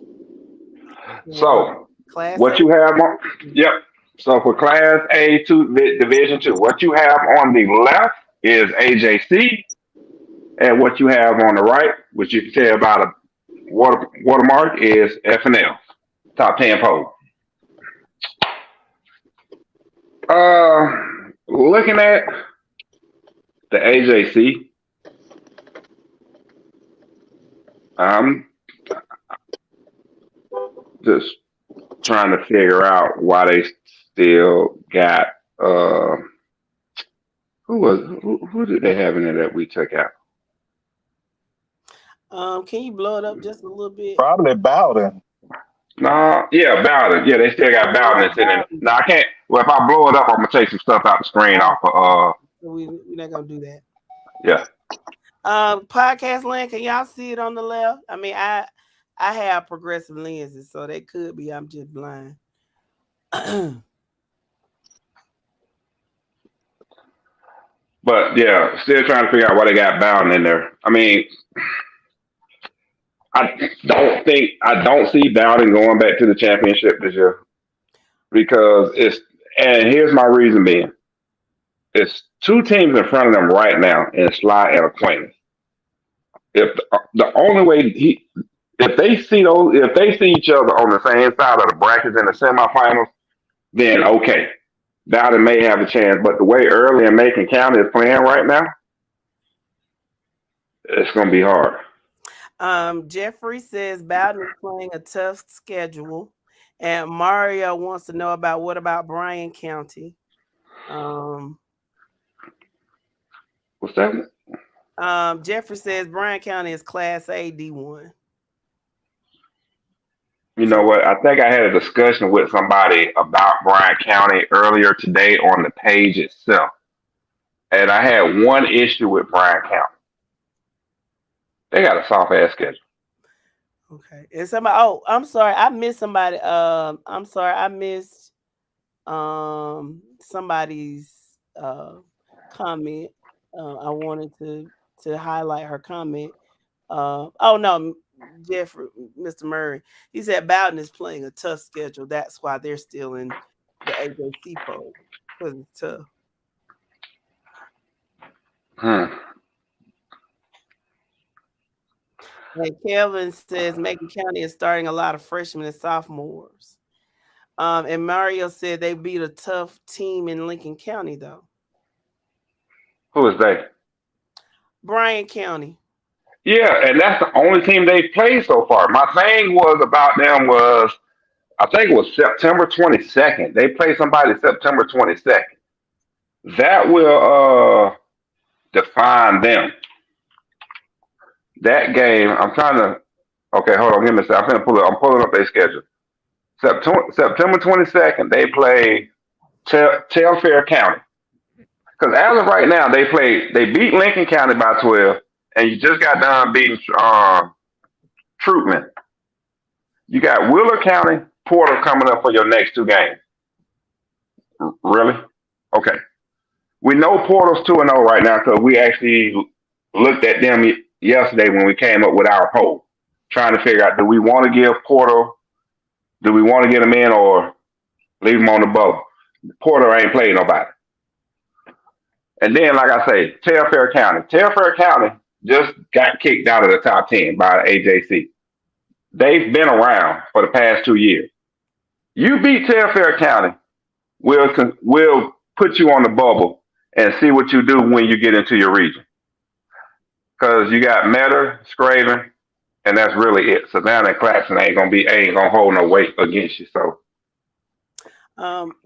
So, Class what A. you have on? Yep. So for Class A2 Division 2, what you have on the left is AJC, and what you have on the right, which you can tell by the watermark, is FNL. Top 10 poll. Looking at the AJC, I'm just trying to figure out why they still got who did they have in there that we took out? Can you blow it up just a little bit? Probably Bowden. No, yeah, Bowden. Yeah, they still got Bowden sitting in. No, I can't. Well, if I blow it up, I'm gonna take some stuff out the screen off of We're not gonna do that. yeah. Podcast land, can y'all see it on the left? I mean, I have progressive lenses, so they could be. I'm just blind. But yeah, still trying to figure out why they got Bowden in there. I mean, I don't see Bowden going back to the championship this year because and here's my reason being. It's 2 teams in front of them right now in Sly and Acquaintance. If the only way if they see each other on the same side of the brackets in the semifinals, then okay, Bowden may have a chance. But the way Early and Macon County is playing right now, it's going to be hard. Jeffrey says Bowden is playing a tough schedule, and Mario wants to know what about Bryan County? What's that? Jeffrey says Bryan County is Class A D1. You know what? I think I had a discussion with somebody about Bryan County earlier today on the page itself. And I had one issue with Bryan County. They got a soft ass schedule. Okay. And somebody, oh, I'm sorry. I missed somebody. I'm sorry. I missed somebody's comment. I wanted to highlight her comment. Oh no, Jeffrey, Mr. Murray. He said Bowden is playing a tough schedule. That's why they're still in the AJC poll because it's tough. And Kelvin says Macon County is starting a lot of freshmen and sophomores. And Mario said they beat a tough team in Lincoln County, though. Who is they? Bryan County. Yeah, and that's the only team they've played so far. My thing was about them was, I think it was September 22nd. They played somebody September 22nd. That will define them. That game, I'm trying to. Okay, hold on. Give me a second. I'm pulling up their schedule. September 22nd, they play Telfair County. Because as of right now, they beat Lincoln County by 12, and you just got done beating Troutman. You got Wheeler County, Porter coming up for your next 2 games. Really? Okay. We know Porter's 2-0 right now because we actually looked at them yesterday when we came up with our poll, trying to figure out, do we want to give Porter, do we want to get him in or leave him on the bubble? Porter ain't played nobody. And then, like I say, Telfair County. Telfair County just got kicked out of the top 10 by the AJC. They've been around for the past 2 years. You beat Telfair County, we'll put you on the bubble and see what you do when you get into your region. Because you got Metter, Scraven, and that's really it. Savannah and Claxton ain't gonna hold no weight against you. So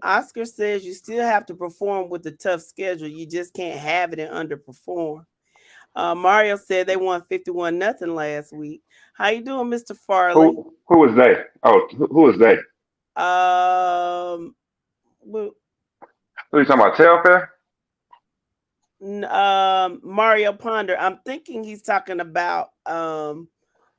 Oscar says you still have to perform with the tough schedule. You just can't have it and underperform. Mario said they won 51-0 last week. How you doing, Mr. Farley? Who was they? Oh, who was they? Who are you talking about? Telfair? Mario Ponder. I'm thinking he's talking about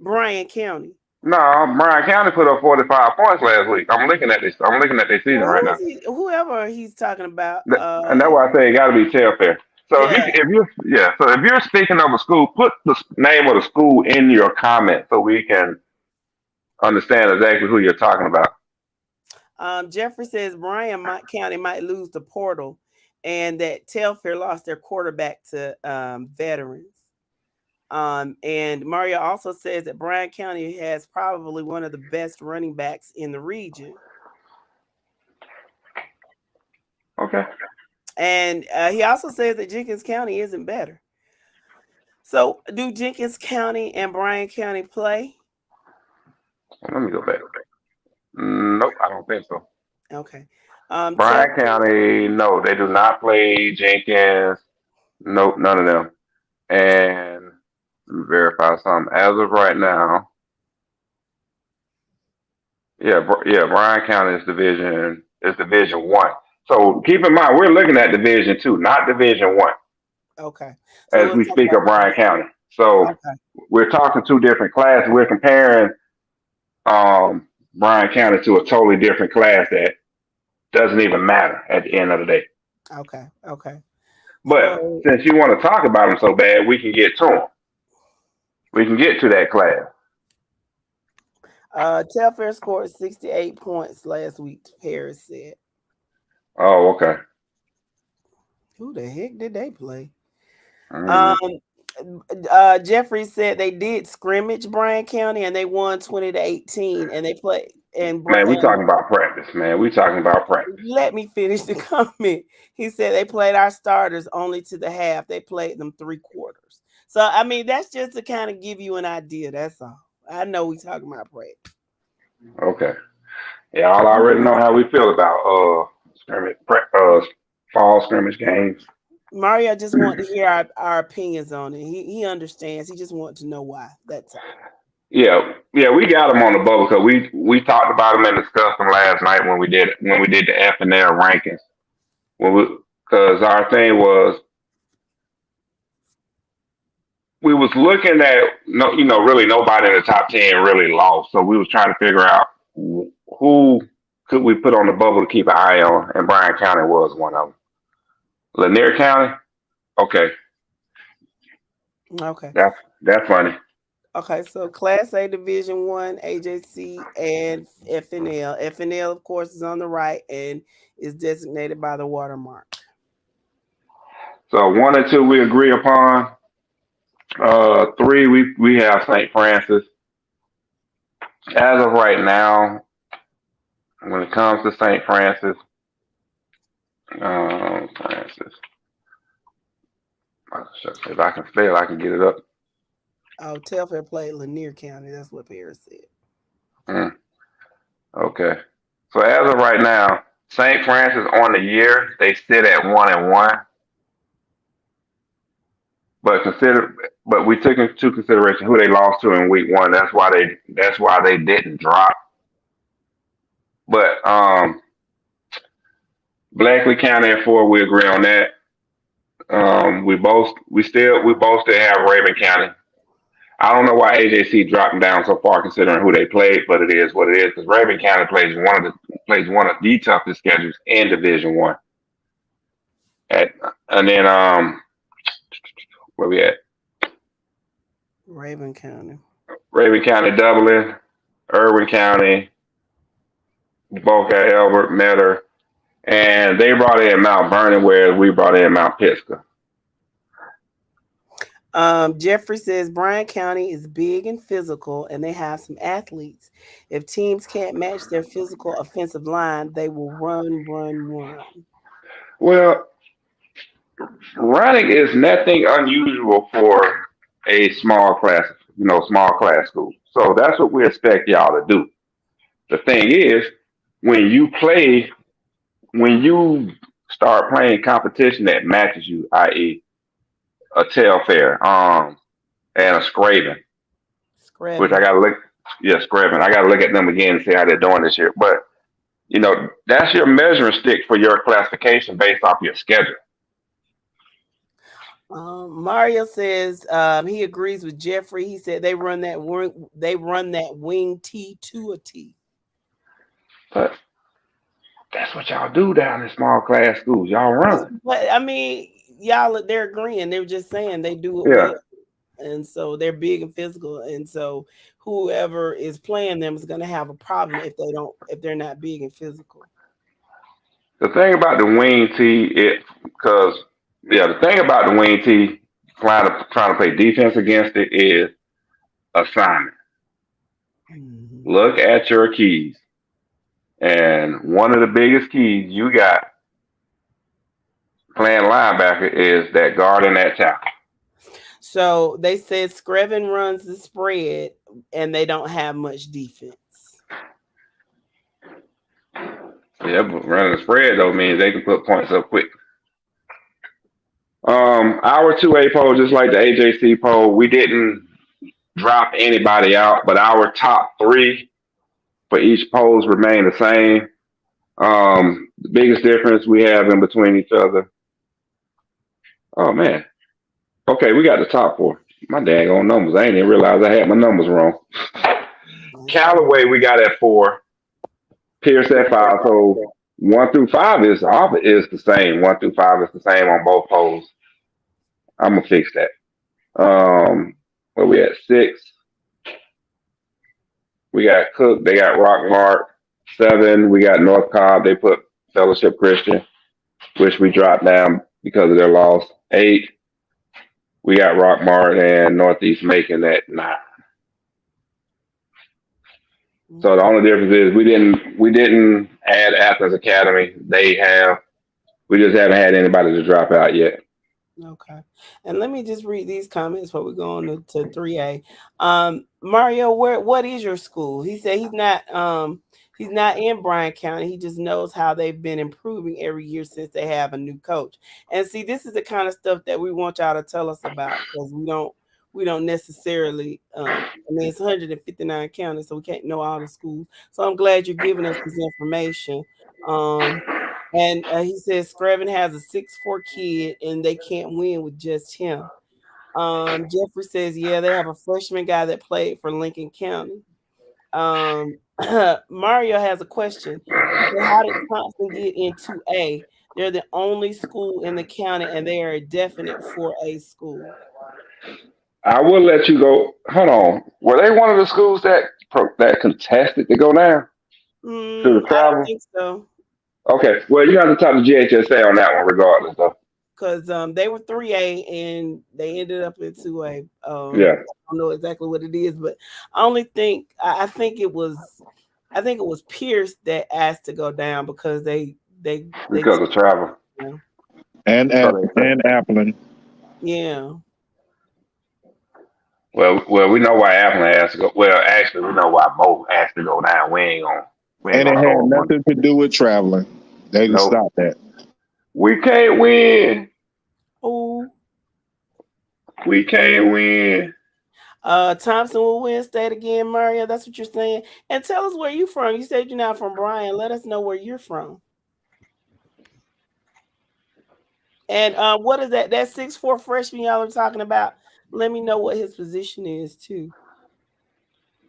Bryan County. No, Bryan County put up 45 points last week. I'm looking at this. I'm looking at their season right now. Whoever he's talking about. And that's why I say it got to be Telfair. So if you're speaking of a school, put the name of the school in your comment so we can understand exactly who you're talking about. Jeffrey says Bryan County might lose the portal, and that Telfair lost their quarterback to veterans. And Mario also says that Bryan County has probably one of the best running backs in the region. Okay. And he also says that Jenkins County isn't better. So do Jenkins County and Bryan County play? Let me go back. Nope, I don't think so. Okay. Bryan County, no, they do not play Jenkins. Nope, none of them. And let me verify something. As of right now, Bryan County is Division 1. So keep in mind, we're looking at Division 2, not Division 1. Okay. So as we speak of Bryan County. So we're talking 2 different classes. We're comparing Bryan County to a totally different class that doesn't even matter at the end of the day. Okay. But since you want to talk about them so bad, we can get to them. We can get to that class. Telfair scored 68 points last week, Harris said. Oh, okay. Who the heck did they play? Mm-hmm. Jeffrey said they did scrimmage Bryan County and they won 20-18, and they played. And man, we talking about practice, man. We talking about practice. Let me finish the comment. He said they played our starters only to the half. They played them 3 quarters. So I mean, that's just to kind of give you an idea. That's all. I know we talking about practice. Okay. Yeah, I already know how we feel about fall scrimmage games. Mario just wanted to hear our opinions on it. He understands. He just wanted to know why. That's all. Yeah, we got them on the bubble because we talked about them and discussed them last night when we did the FNL rankings. Because our thing was we was looking at really nobody in the top 10 really lost. So we was trying to figure out who could we put on the bubble to keep an eye on, and Bryan County was one of them. Lanier County, okay. That's funny. Okay, so Class A Division 1, AJC, and FNL. FNL, of course, is on the right and is designated by the watermark. So 1 and 2 we agree upon. 3 we have St. Francis. As of right now, when it comes to St. Francis, if I can spell, I can get it up. Oh, Telfair played Lanier County. That's what Paris said. Okay. So as of right now, St. Francis on the year, they sit at 1-1. But we took into consideration who they lost to in week 1. That's why they didn't drop. But Blackley County at 4, we agree on that. We both still have Raven County. I don't know why AJC dropped down so far considering who they played, but it is what it is because Raven County plays one of the toughest schedules in Division One. And then where we at? Raven County. Raven County, Dublin, Irwin County, both got Elbert, Metter, and they brought in Mount Vernon, whereas we brought in Mount Pisgah. Jeffrey says Bryan County is big and physical, and they have some athletes. If teams can't match their physical offensive line, they will run. Well, running is nothing unusual for a small class school. So that's what we expect y'all to do. The thing is, when you start playing competition that matches you, i.e., a Telfair, and a Scraven, which I gotta look. Yeah, Scraven. I gotta look at them again and see how they're doing this year. But that's your measuring stick for your classification based off your schedule. Mario says he agrees with Jeffrey. He said they run that wing T to a T. But that's what y'all do down in small class schools. Y'all run. But I mean, they're agreeing. They're just saying they do it well. And so they're big and physical. And so whoever is playing them is going to have a problem if they're not big and physical. The thing about the wing T, the thing about the wing T, trying to play defense against it is assignment. Mm-hmm. Look at your keys. And one of the biggest keys you got playing linebacker is that guard and that tackle. So they said Screven runs the spread and they don't have much defense. Yeah, but running the spread though means they can put points up quick. Our 2A poll, just like the AJC poll, we didn't drop anybody out, but our top three for each polls remain the same. The biggest difference we have in between each other. Oh man. Okay, we got the top four. My daggone numbers. I didn't even realize I had my numbers wrong. Callaway, we got at 4. Pierce at 5. So 1 through 5 is the same. 1 through 5 is the same on both polls. I'm gonna fix that. Where we at 6? We got Cook. They got Rockmart. 7. We got North Cobb. They put Fellowship Christian, which we dropped down because of their loss. 8. We got Rockmart and Northeast Macon at 9. So the only difference is we didn't add Athens Academy. They have. We just haven't had anybody to drop out yet. Okay. And let me just read these comments before we go on to 3A. Mario, what is your school? He said he's not in Bryan County. He just knows how they've been improving every year since they have a new coach. And see, this is the kind of stuff that we want y'all to tell us about because we don't necessarily it's 159 counties, so we can't know all the schools. So I'm glad you're giving us this information. And he says Screven has a 6'4" kid and they can't win with just him. Jeffrey says, yeah, they have a freshman guy that played for Lincoln County. Mario has a question. How did Thompson get in 2A? They're the only school in the county and they are a definite 4A school. I will let you go. Hold on. Were they one of the schools that contested to go down to the travel? I don't think so. Okay. Well, you have to talk to GHSA on that one regardless, though. Because they were 3A and they ended up in 2A. Yeah. I don't know exactly what it is, but I think it was Pierce that asked to go down because because of travel. Yeah. And Appling. Yeah. Well, we know why Appling asked to go. Well, actually, we know why both asked to go down. And it had nothing to do with traveling. They can stop that. We can't win. Oh. We can't win. Thompson will win state again, Mario. That's what you're saying. And tell us where you're from. You said you're not from Bryan. Let us know where you're from. And what is that? That 6'4" freshman y'all are talking about? let me know what his position is too.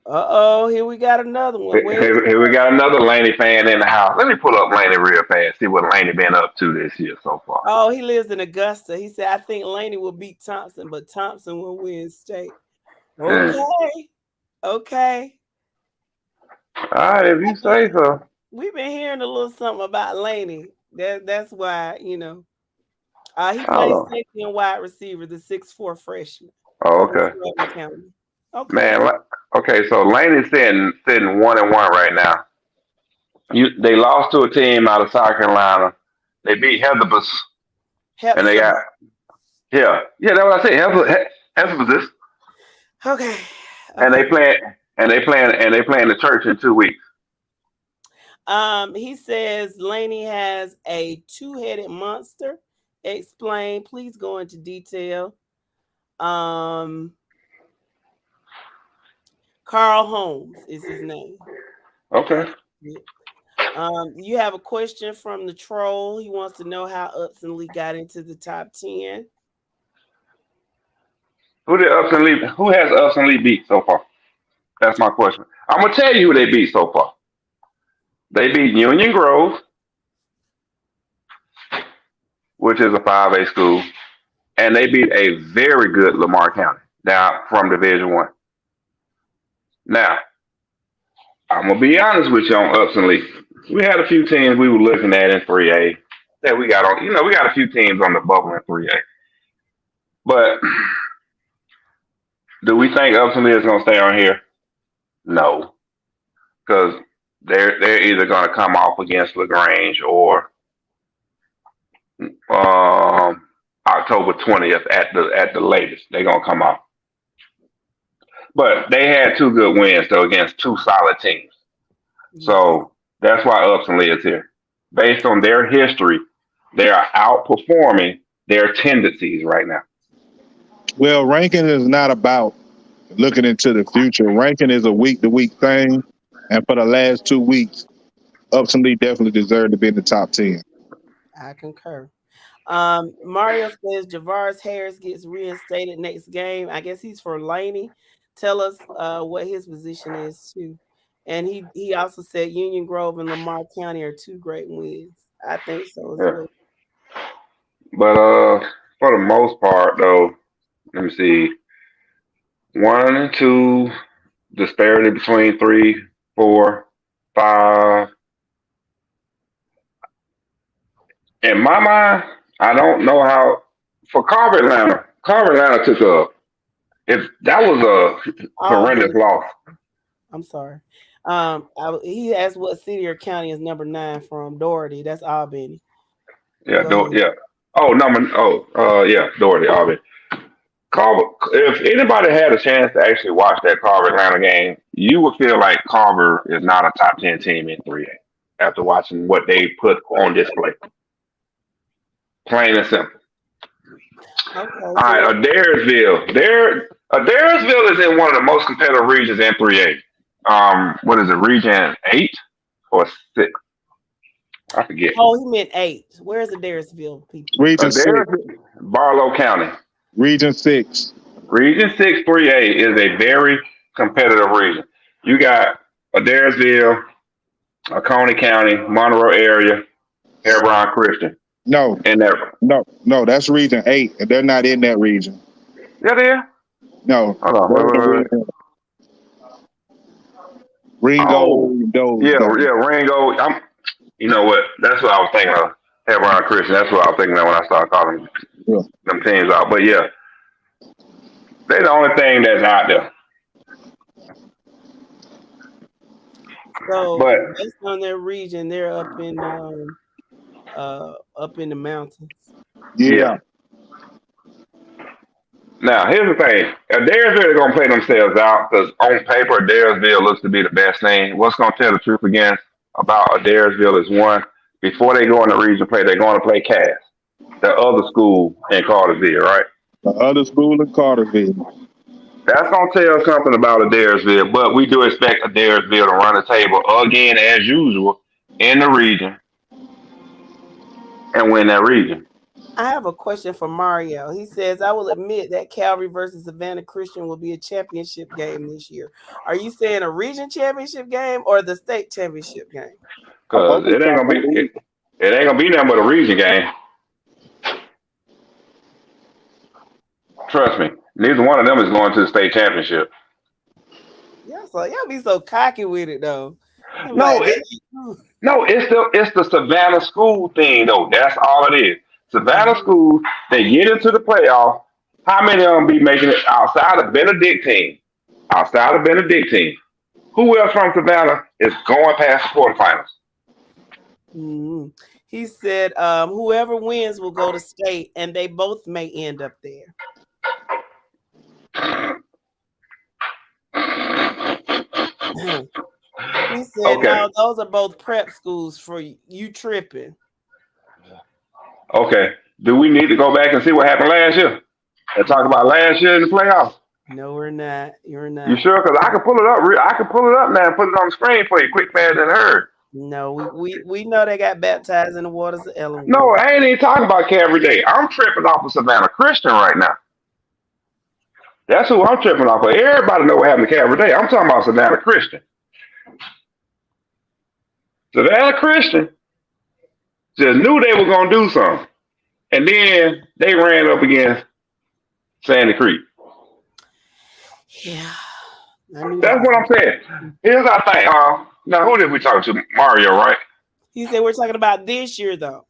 Here we got another one. Here we got another Laney fan in the house. Let me pull up Laney real fast, see what Laney been up to this year so far. Oh, he lives in Augusta. He said, I think Laney will beat Thompson, but Thompson will win state. Okay. Okay. All right, if you say so. We've been hearing a little something about Laney. That's why, you know. He plays safety and wide receiver, the 6'4" freshman. Oh, okay. Okay. Man, okay, so Laney's sitting 1-1 right now. They lost to a team out of South Carolina. They beat Heatherbus. And they got that's what I said. Heatherbus. Okay. And they playing the church in 2 weeks. He says Laney has a two-headed monster. Explain. Please go into detail. Carl Holmes is his name. Okay. You have a question from the troll. He wants to know how Upson Lee got into the top 10. Who has Upson Lee beat so far? That's my question. I'm gonna tell you who they beat so far. They beat Union Grove, which is a 5A school, and they beat a very good Lamar County now from Division I. Now, I'm gonna be honest with you on Upson Lee. We had a few teams we were looking at in 3A that we got on. We got a few teams on the bubble in 3A. But do we think Upson Lee is gonna stay on here? No, because they're either gonna come off against LaGrange or October 20th at the latest. They're gonna come off. But they had two good wins though against two solid teams. So that's why Upson Lee is here. Based on their history, they are outperforming their tendencies right now. Well, ranking is not about looking into the future. Ranking is a week-to-week thing. And for the last 2 weeks, Upson Lee definitely deserved to be in the top 10. I concur. Mario says Javaris Harris gets reinstated next game. I guess he's for Laney. Tell us what his position is too. And he also said Union Grove and Lamar County are two great wins. I think so as well. But for the most part though, let me see. 1 and 2, disparity between 3, 4, 5. In my mind, I don't know how for Carver Atlanta took a that was a horrendous loss. I'm sorry. He asked what city or county is number 9 from. Doherty. That's Albany. Yeah, Doherty, Albany. Carver. If anybody had a chance to actually watch that Carver Atlanta game, you would feel like Carver is not a top 10 team in 3A after watching what they put on display. Plain and simple. Okay. All right, Adairsville. Adairsville is in one of the most competitive regions in 3A. What is it, Region 8 or 6? I forget. Oh, he meant 8. Where's Adairsville, people? Region 6. Barlow County. Region 6. Region 6 3A is a very competitive region. You got Adairsville, Oconee County, Monroe area, Hebron Christian. No, that's Region 8, and they're not in that region. Yeah, they are. No. Hold on. Ringo. Ringo. You know what? That's what I was thinking of. Hebron Christian. That's what I was thinking of when I started calling them teams out. But yeah, they're the only thing that's out there. So based on their region, they're up in the mountains. Yeah. Now here's the thing: Adairsville are gonna play themselves out because on paper Adairsville looks to be the best thing. What's gonna tell the truth again about Adairsville is one: before they go in the region play, they're going to play Cass, the other school in Cartersville, right? The other school in Cartersville. That's going to tell something about Adairsville, but we do expect Adairsville to run the table again as usual in the region and win that region. I have a question for Mario. He says, I will admit that Calvary versus Savannah Christian will be a championship game this year. Are you saying a region championship game or the state championship game? Cause it ain't gonna be nothing but a region game. Trust me, neither one of them is going to the state championship. Yeah, so y'all be so cocky with it though. No, it's the Savannah school thing though. That's all it is. Savannah schools, they get into the playoff. How many of them be making it outside of Benedictine? Outside of Benedictine, who else from Savannah is going past the quarterfinals? Mm-hmm. He said, whoever wins will go to state, and they both may end up there. He said, no, those are both prep schools for you tripping. Okay. Do we need to go back and see what happened last year and talk about last year in the playoffs? No, we're not. You're not. You sure? Because I can pull it up. I can pull it up now and put it on the screen for you quick, fast, and heard. No, we know they got baptized in the waters of Ellen. No, I ain't even talking about Calvary Day. I'm tripping off of Savannah Christian right now. That's who I'm tripping off of. Everybody know what happened to Calvary Day. I'm talking about Savannah Christian. Savannah Christian just knew they were going to do something. And then they ran up against Sandy Creek. Yeah. That's what I'm saying. Here's our thing. Now, who did we talk to? Mario, right? He said we're talking about this year, though.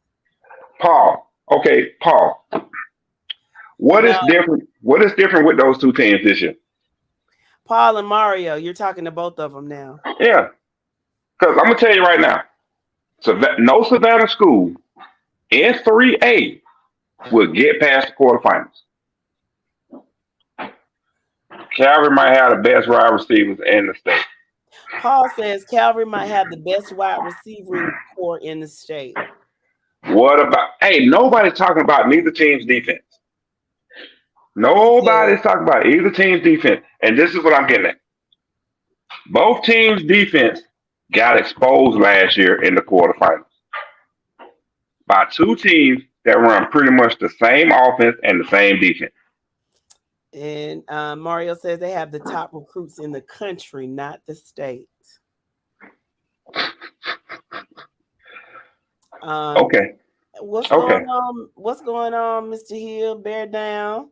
Paul. Okay, Paul. What is different? What is different with those two teams this year? Paul and Mario. You're talking to both of them now. Yeah. Because I'm going to tell you right now, no Savannah school in 3A will get past the quarterfinals. Calvary might have the best wide receivers in the state. Paul says Calvary might have the best wide receiving core in the state. What about, hey, nobody's talking about neither team's defense. Nobody's talking about either team's defense. And this is what I'm getting at. Both teams' defense got exposed last year in the quarterfinals by two teams that run pretty much the same offense and the same defense. And Mario says they have the top recruits in the country, not the state. Okay. What's going on? What's going on, Mr. Hill? Bear down.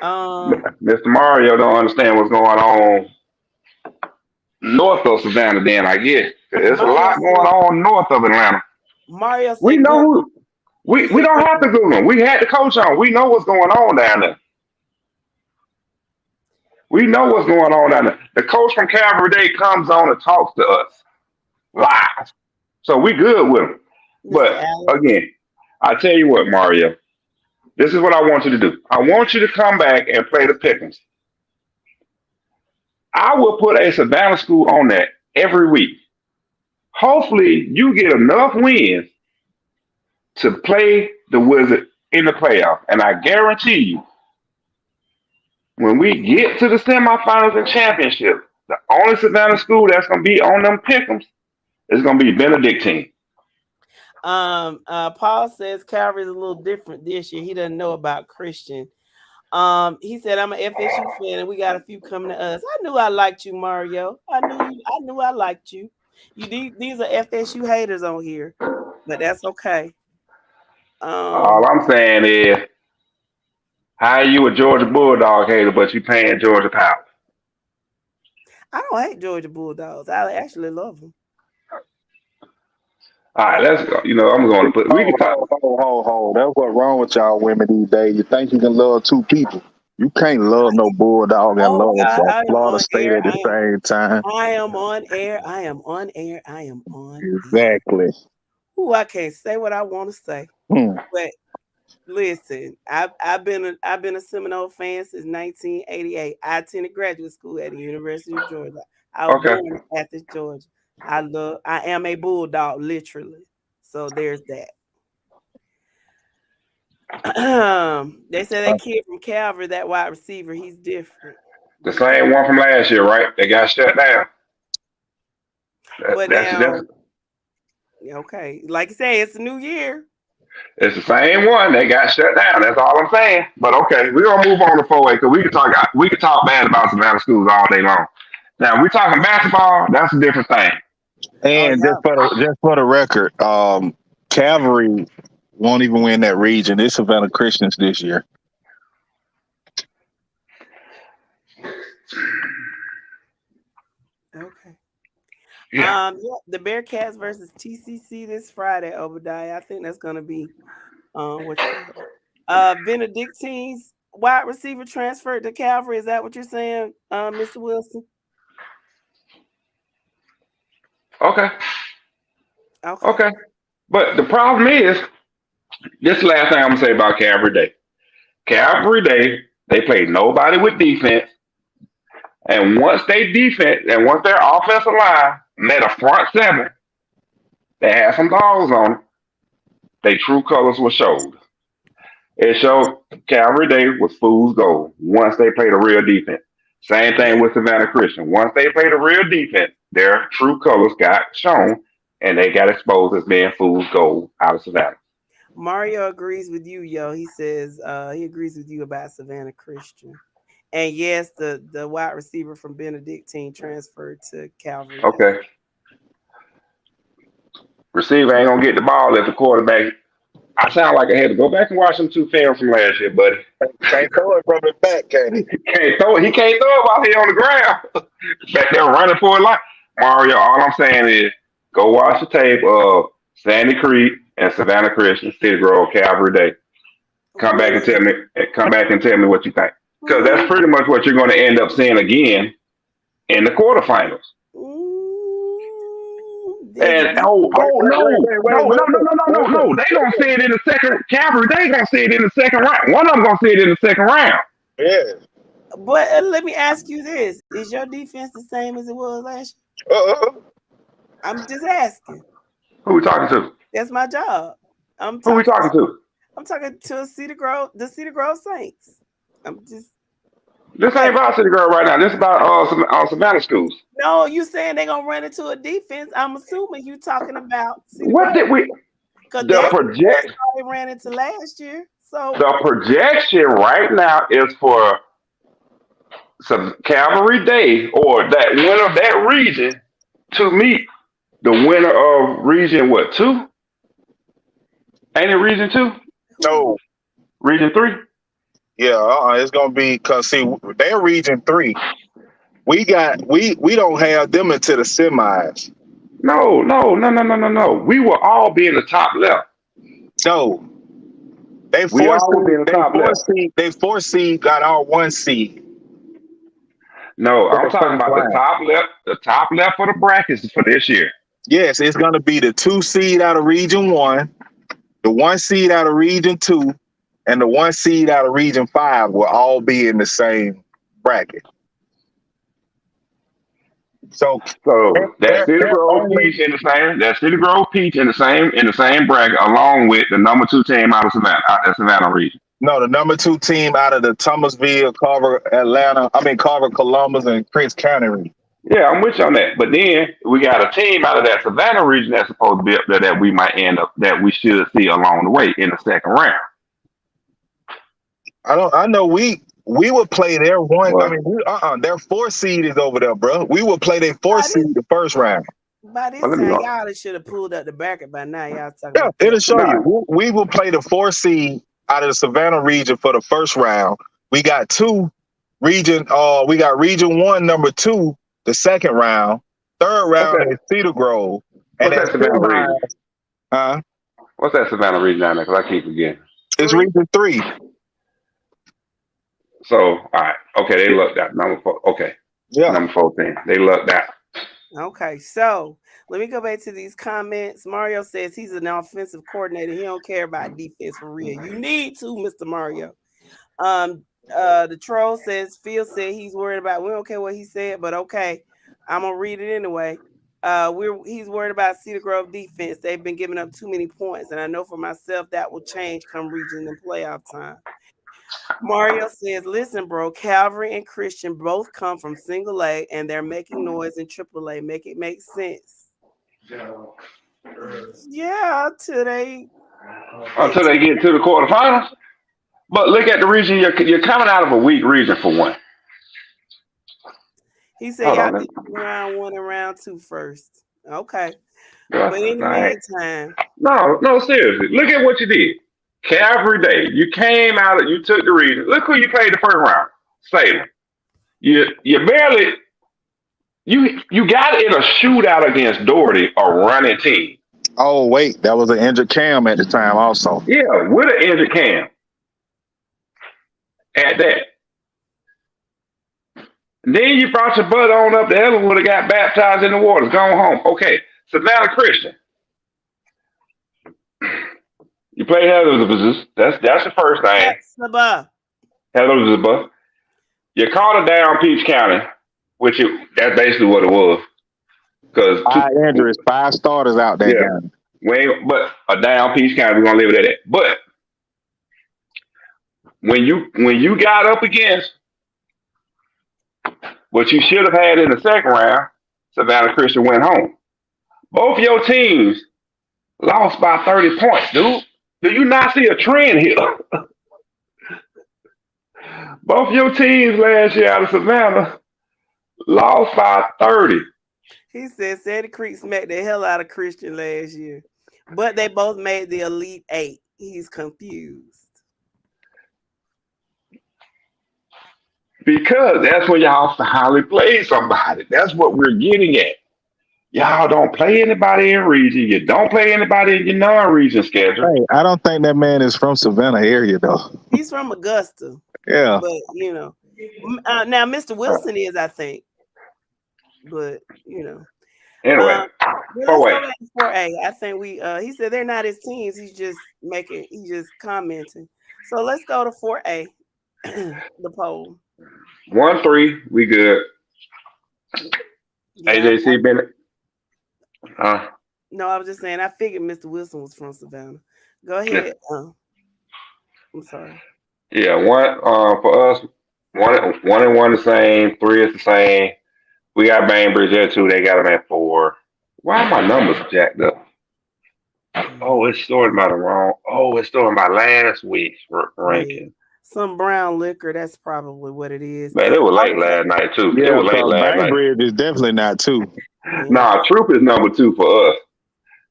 Mr. Mario don't understand what's going on north of Savannah. Then I guess there's a lot going on north of Atlanta. Mario, we know who. We don't have to Google them. We had the coach on. We know what's going on down there. We know what's going on down there. The coach from Calvary Day comes on and talks to us live. So we good with him. But again, I tell you what, Mario, this is what I want you to do. I want you to come back and play the Pick'ems. I will put a Savannah school on that every week. Hopefully you get enough wins to play the Wizard in the playoff. And I guarantee you, when we get to the semifinals and championship, the only Savannah school that's going to be on them Pick'ems is going to be Benedictine. Paul says Calvary's a little different this year. He doesn't know about Christian. He said, I'm an FSU fan and we got a few coming to us. I knew I liked you, Mario. I knew I liked you. These are FSU haters on here, but that's okay. All I'm saying is, how are you a Georgia Bulldog hater, but you paying Georgia Power? I don't hate Georgia Bulldogs. I actually love them. All right, let's go. You know, I'm going to put. We can talk. Hold. That's what's wrong with y'all women these days. You think you can love two people. You can't love no Bulldog and love Florida State at the same time. I am on air. Exactly. Ooh, I can't say what I want to say. But listen, I've been a Seminole fan since 1988. I attended graduate school at the University of Georgia. I was born in Athens, Georgia. I am a Bulldog, literally. So there's that. They said that kid from Calvary, that wide receiver, he's different. The same one from last year, right? They got shut down. Okay, like you say, it's a new year. It's the same one that got shut down. That's all I'm saying. But okay, we're gonna move on to 4A because we can talk bad about Savannah schools all day long. Now we talking basketball. That's a different thing. And just for the record, Cavalry won't even win that region. It's Savannah Christians this year. Okay. Yeah. The Bearcats versus TCC this Friday, Obadiah. I think that's gonna be Benedictine's wide receiver transferred to Calvary. Is that what you're saying, Mr. Wilson? Okay. But the problem is, this is the last thing I'm gonna say about Calvary Day. Calvary Day, they played nobody with defense. And once their offensive line met a front seven that had some dogs on it, their true colors were showed. It showed Calvary Day was fool's gold once they played a real defense. Same thing with Savannah Christian. Once they played a real defense, their true colors got shown and they got exposed as being fool's gold out of Savannah. Mario agrees with you, yo. He says he agrees with you about Savannah Christian. And yes, the wide receiver from Benedictine transferred to Calvary. Okay. Receiver ain't gonna get the ball at the quarterback. I sound like I had to go back and watch them 2 films from last year, buddy. Can't throw it from the back, can he? He can't throw it while he on the ground. Back there running for a life. Mario, all I'm saying is go watch the tape of Sandy Creek and Savannah Christian, City Grove, Calvary Day. Come back and tell me what you think. Because that's pretty much what you're going to end up seeing again in the quarterfinals. And no. They gonna see it in the second. Calvary, they gonna see it in the second round. One of them gonna see it in the second round. Yeah. But let me ask you this: is your defense the same as it was last year? I'm just asking. Who we talking to? That's my job. Who we talking to? I'm talking to the Cedar Grove Saints. This ain't about City Grove right now. This is about Savannah schools. No, you saying they're gonna run into a defense. I'm assuming you talking about Cedar what Grove. did we? That's how they ran into last year. So the projection right now is for some Calvary Day or that winner of that region to meet the winner of region 2? Ain't it region 2? No. Region 3? Yeah, it's gonna be because see they're region 3. We don't have them into the semis. No. We will all be in the top left. No. They 4 seed got our 1 seed. No, I'm talking about the top left for the brackets for this year. Yes, it's gonna be the 2 seed out of region 1, the 1 seed out of region 2, and the 1 seed out of region 5 will all be in the same bracket. So that City Grove Peach in the same. That City Grove Peach in the same bracket, along with the number 2 team out of Savannah region. No, the number 2 team out of the Thomasville, Carver, Columbus, and Prince County region. Yeah, I'm with you on that. But then we got a team out of that Savannah region that's supposed to be up there that we might end up that we should see along the way in the second round. I know we would play their one. What? I mean, their 4 seed is over there, bro. We would play their 4 seed the first round. By this time, y'all should have pulled up the bracket by now. Y'all talking about it'll show you. We will play the 4 seed out of the Savannah region for the first round. We got region 1, number 2, the second round. Third round is Cedar Grove. What's that Savannah region? Huh? What's that Savannah region down there? Because I keep forgetting. It's region 3. So, all right. Okay, they lucked out. Number 4. Okay. Yeah. Number 14. They lucked out. Okay, so let me go back to these comments. Mario says he's an offensive coordinator. He don't care about defense for real. You need to, Mr. Mario. The troll says Phil said he's worried about. We don't care what he said, but okay, I'm gonna read it anyway. He's worried about Cedar Grove defense. They've been giving up too many points, and I know for myself that will change come region and playoff time. Mario says, listen, bro, Calvary and Christian both come from single A and they're making noise in triple A. Make it make sense. Yeah, till they until they get to the quarterfinals. But look at the region. You're coming out of a weak region for one. He said y'all did round 1 and round 2 first. Okay. Yeah, but in the meantime. No, seriously. Look at what you did. Every day. You came out, you took the region. Look who you played the first round. Salem. You barely you got in a shootout against Doherty, a running team. Oh, wait, that was an injured Cam at the time also. Yeah, with an injured Cam. At that. Then you brought your butt on up to heaven, would have got baptized in the waters, gone home. Okay, Savannah Christian. You played Heather. That's the first thing. Heather. You caught it down Peach County, that's basically what it was. Because 5 injuries, 5 starters out there. Yeah. But a down Peach County, we're gonna leave it at that. But when you got up against what you should have had in the second round, Savannah Christian went home. Both your teams lost by 30 points, dude. Do you not see a trend here? Both your teams last year out of Savannah lost by 30. He said Sandy Creek smacked the hell out of Christian last year, but they both made the Elite 8. He's confused. Because that's when y'all finally played somebody. That's what we're getting at. Y'all don't play anybody in region. You don't play anybody in your non-region schedule. Hey, I don't think that man is from Savannah area, though. He's from Augusta. Yeah. But, now Mr. Wilson is, I think. But, Anyway, let's go back to 4A. I think he said they're not his teams. He's just commenting. So let's go to 4A, the poll. 1-3, we good. Yeah, AJC Bennett. No, I was just saying, I figured Mr. Wilson was from Savannah. Go ahead. I'm sorry. Yeah, for us, 1 and 1 the same, 3 is the same. We got Bainbridge at 2, they got them at 4. Why are my numbers jacked up? Oh, it's sorted by it's sorted by last week's ranking. Yeah. Some brown liquor, that's probably what it is. Man, it was late last night too. Yeah, it was late last night. Bainbridge is definitely not 2. Nah, Troop is number 2 for us.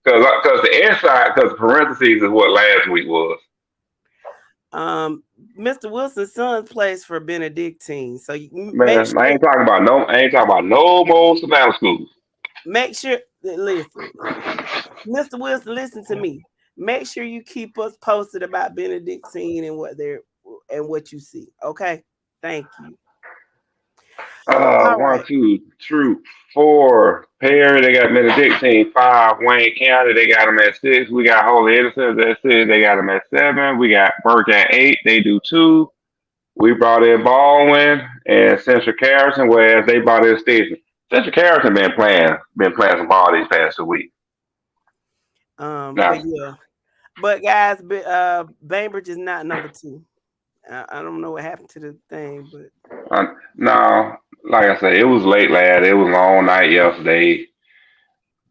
Because the inside, because parentheses is what last week was. Mr. Wilson's son plays for Benedictine, so man, I ain't talking about no more Savannah schools. Make sure, listen, Mr. Wilson, listen to me. Make sure you keep us posted about Benedictine and what you see. Okay, thank you. 1, 2, Troop, 4, Perry, they got Benedictine. 5, Wayne County, they got them at 6. We got Holy Innocents at 6, they got them at 7. We got Burke at 8, they do 2. We brought in Baldwin and Central Carrollton, whereas they brought in Station. Central Carrollton been playing some ball these past 2 weeks. But guys, Bainbridge is not number 2. I don't know what happened to the thing, but no. Like I said, it was late, lad. It was a long night yesterday.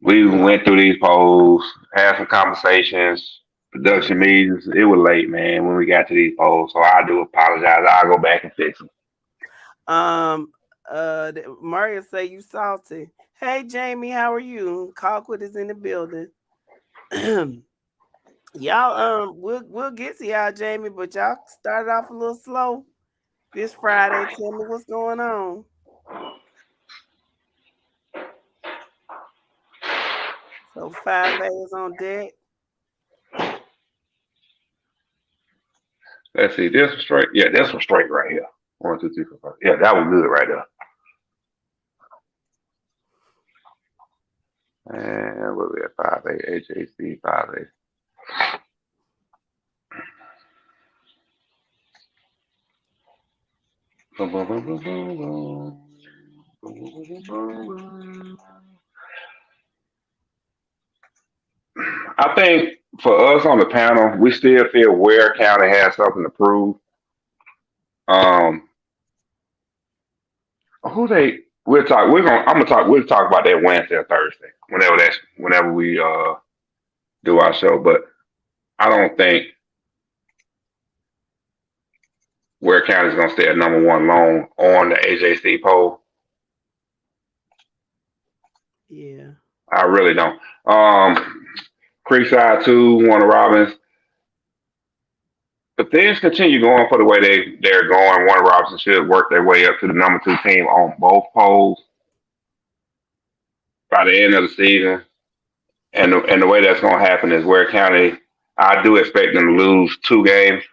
We went through these polls, had some conversations, production meetings. It was late, man, when we got to these polls. So I do apologize. I'll go back and fix them. Mario say you salty. Hey Jamie, how are you? Colquitt is in the building. Y'all, we'll get to y'all, Jamie, but y'all started off a little slow this Friday. Tell me what's going on. So 5A is on deck. Let's see, this was straight. Yeah, this was straight right here. 1, 2, 3, 4, 5. Yeah, that was good right there. And what we at 5A, HAC 5A. I think for us on the panel, we still feel Ware County has something to prove. We'll talk about that Wednesday or Thursday, whenever we do our show. But I don't think Ware County is going to stay at number one long on the AJC poll. Yeah. I really don't. Creekside 2, Warner Robins. If things continue going for the way they're going, Warner Robinson should work their way up to the number 2 team on both polls by the end of the season. And the way that's going to happen is Ware County, I do expect them to lose 2 games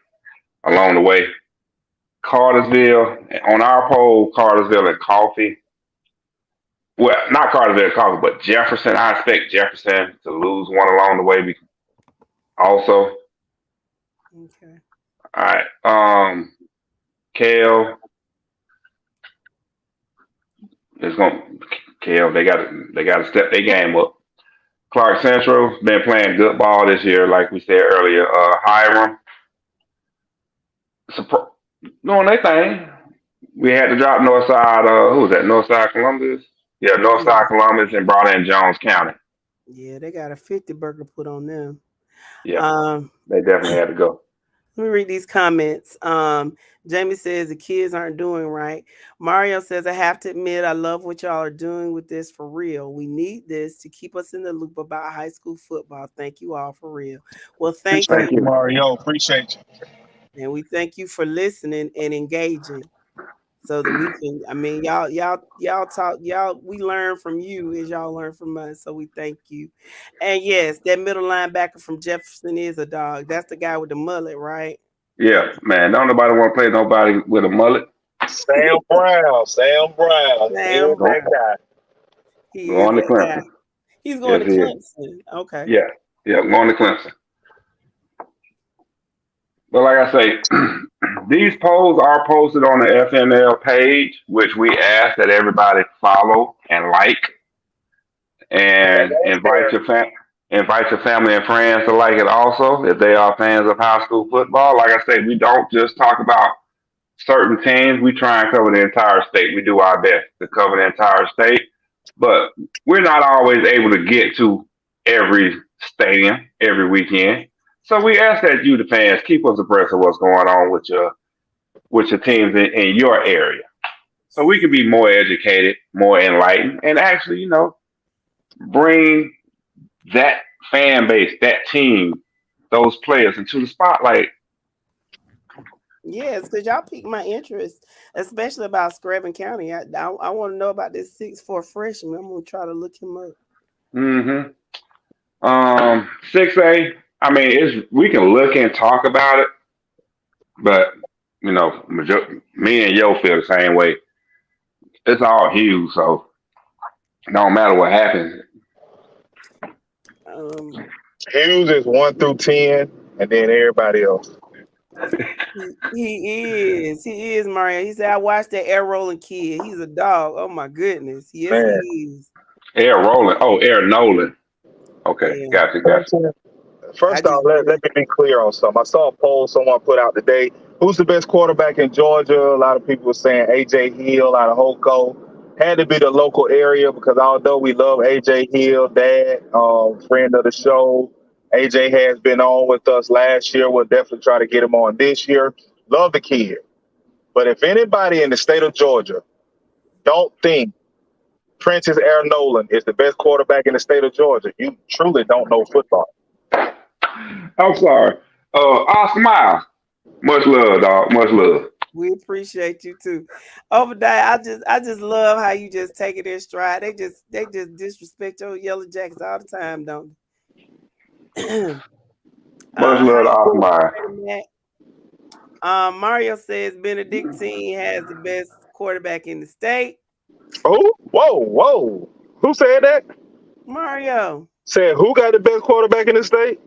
along the way. Cartersville, on our poll, Cartersville and Coffee. Well, not Cartersville and Coffee, but Jefferson. I expect Jefferson to lose one along the way also. Okay. All right. Kale. Kale, they got to step their game up. Clark Central been playing good ball this year, like we said earlier. Hiram. Doing their thing. We had to drop Northside. Who was that? Northside Columbus? Yeah, Northside Columbus and brought in Jones County. Yeah, they got a 50 burger put on them. Yeah, they definitely had to go. Let me read these comments. Jamie says the kids aren't doing right. Mario says, I have to admit, I love what y'all are doing with this for real. We need this to keep us in the loop about high school football. Thank you all for real. Well, thank you, Mario. Appreciate you. And we thank you for listening and engaging so that we can, I mean, y'all talk, we learn from you as y'all learn from us. So we thank you. And yes, that middle linebacker from Jefferson is a dog. That's the guy with the mullet, right? Yeah, man. Don't nobody want to play nobody with a mullet. Sam Brown. Sam Brown. He going to Clemson. He's going to Clemson. Okay. Yeah, going to Clemson. But like I say, these polls are posted on the FNL page, which we ask that everybody follow and like, and invite your family and friends to like it also if they are fans of high school football. Like I said, we don't just talk about certain teams. We try and cover the entire state. We do our best to cover the entire state, but we're not always able to get to every stadium every weekend. So we ask that you, the fans, keep us abreast of what's going on with your teams in your area, so we can be more educated, more enlightened, and actually, bring that fan base, that team, those players into the spotlight. Yes, because y'all piqued my interest, especially about Screven County. I want to know about this 6'4" freshman. I'm gonna try to look him up. 6A. I mean, we can look and talk about it, but me and Yo feel the same way. It's all huge, so it don't matter what happens. Hughes is 1 through 10, and then everybody else. He is Mario. He said, I watched that air rolling kid. He's a dog. Oh my goodness. Yes, man. He is. Air rolling. Oh, Air Nolan. Okay, yeah. Gotcha. First off, let me be clear on something. I saw a poll someone put out today. Who's the best quarterback in Georgia? A lot of people were saying A.J. Hill out of Holco. Had to be the local area because although we love A.J. Hill, dad, friend of the show, A.J. has been on with us last year. We'll definitely try to get him on this year. Love the kid. But if anybody in the state of Georgia don't think Prentice Air Nolan is the best quarterback in the state of Georgia, you truly don't know football. I'm sorry. Oscar Miles. Much love, dog. Much love. We appreciate you too. Obadiah, I just love how you just take it in stride. They just disrespect your Yellow Jackets all the time, don't they? Much love to Oscar Miles. Mario says Benedictine has the best quarterback in the state. Oh, whoa. Who said that? Mario. Said who got the best quarterback in the state?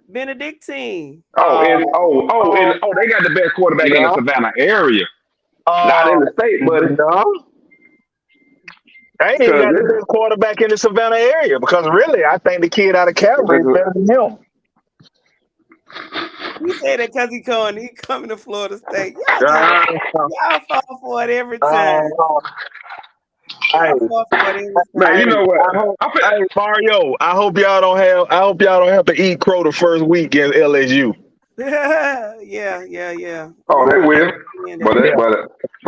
Benedictine. They got the best quarterback in the Savannah area. Not in the state, buddy. No. I ain't even got the best quarterback in the Savannah area because really, I think the kid out of Calvary is better than him. He said that because he coming to Florida State. Y'all fall for it every time. Hey, Man, you know what? Hey, Mario, I hope y'all don't have to eat crow the first week against LSU. yeah. Oh, they will. But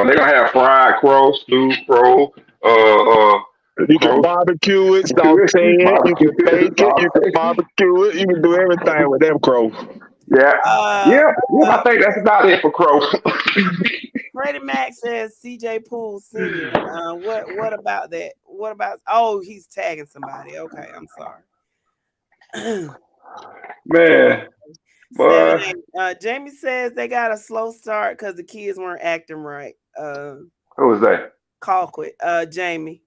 they're gonna have fried crow, stewed crow, You can crow. barbecue it, saute it, you can bake it, you can barbecue it, you can do everything with them crow. Yeah. I think that's about it for crow. Freddie Mac says CJ Poole Sr. What about that? What about? Oh, he's tagging somebody. Okay, I'm sorry. Man. Jamie says they got a slow start because the kids weren't acting right. Who was that? Colquitt. Jamie.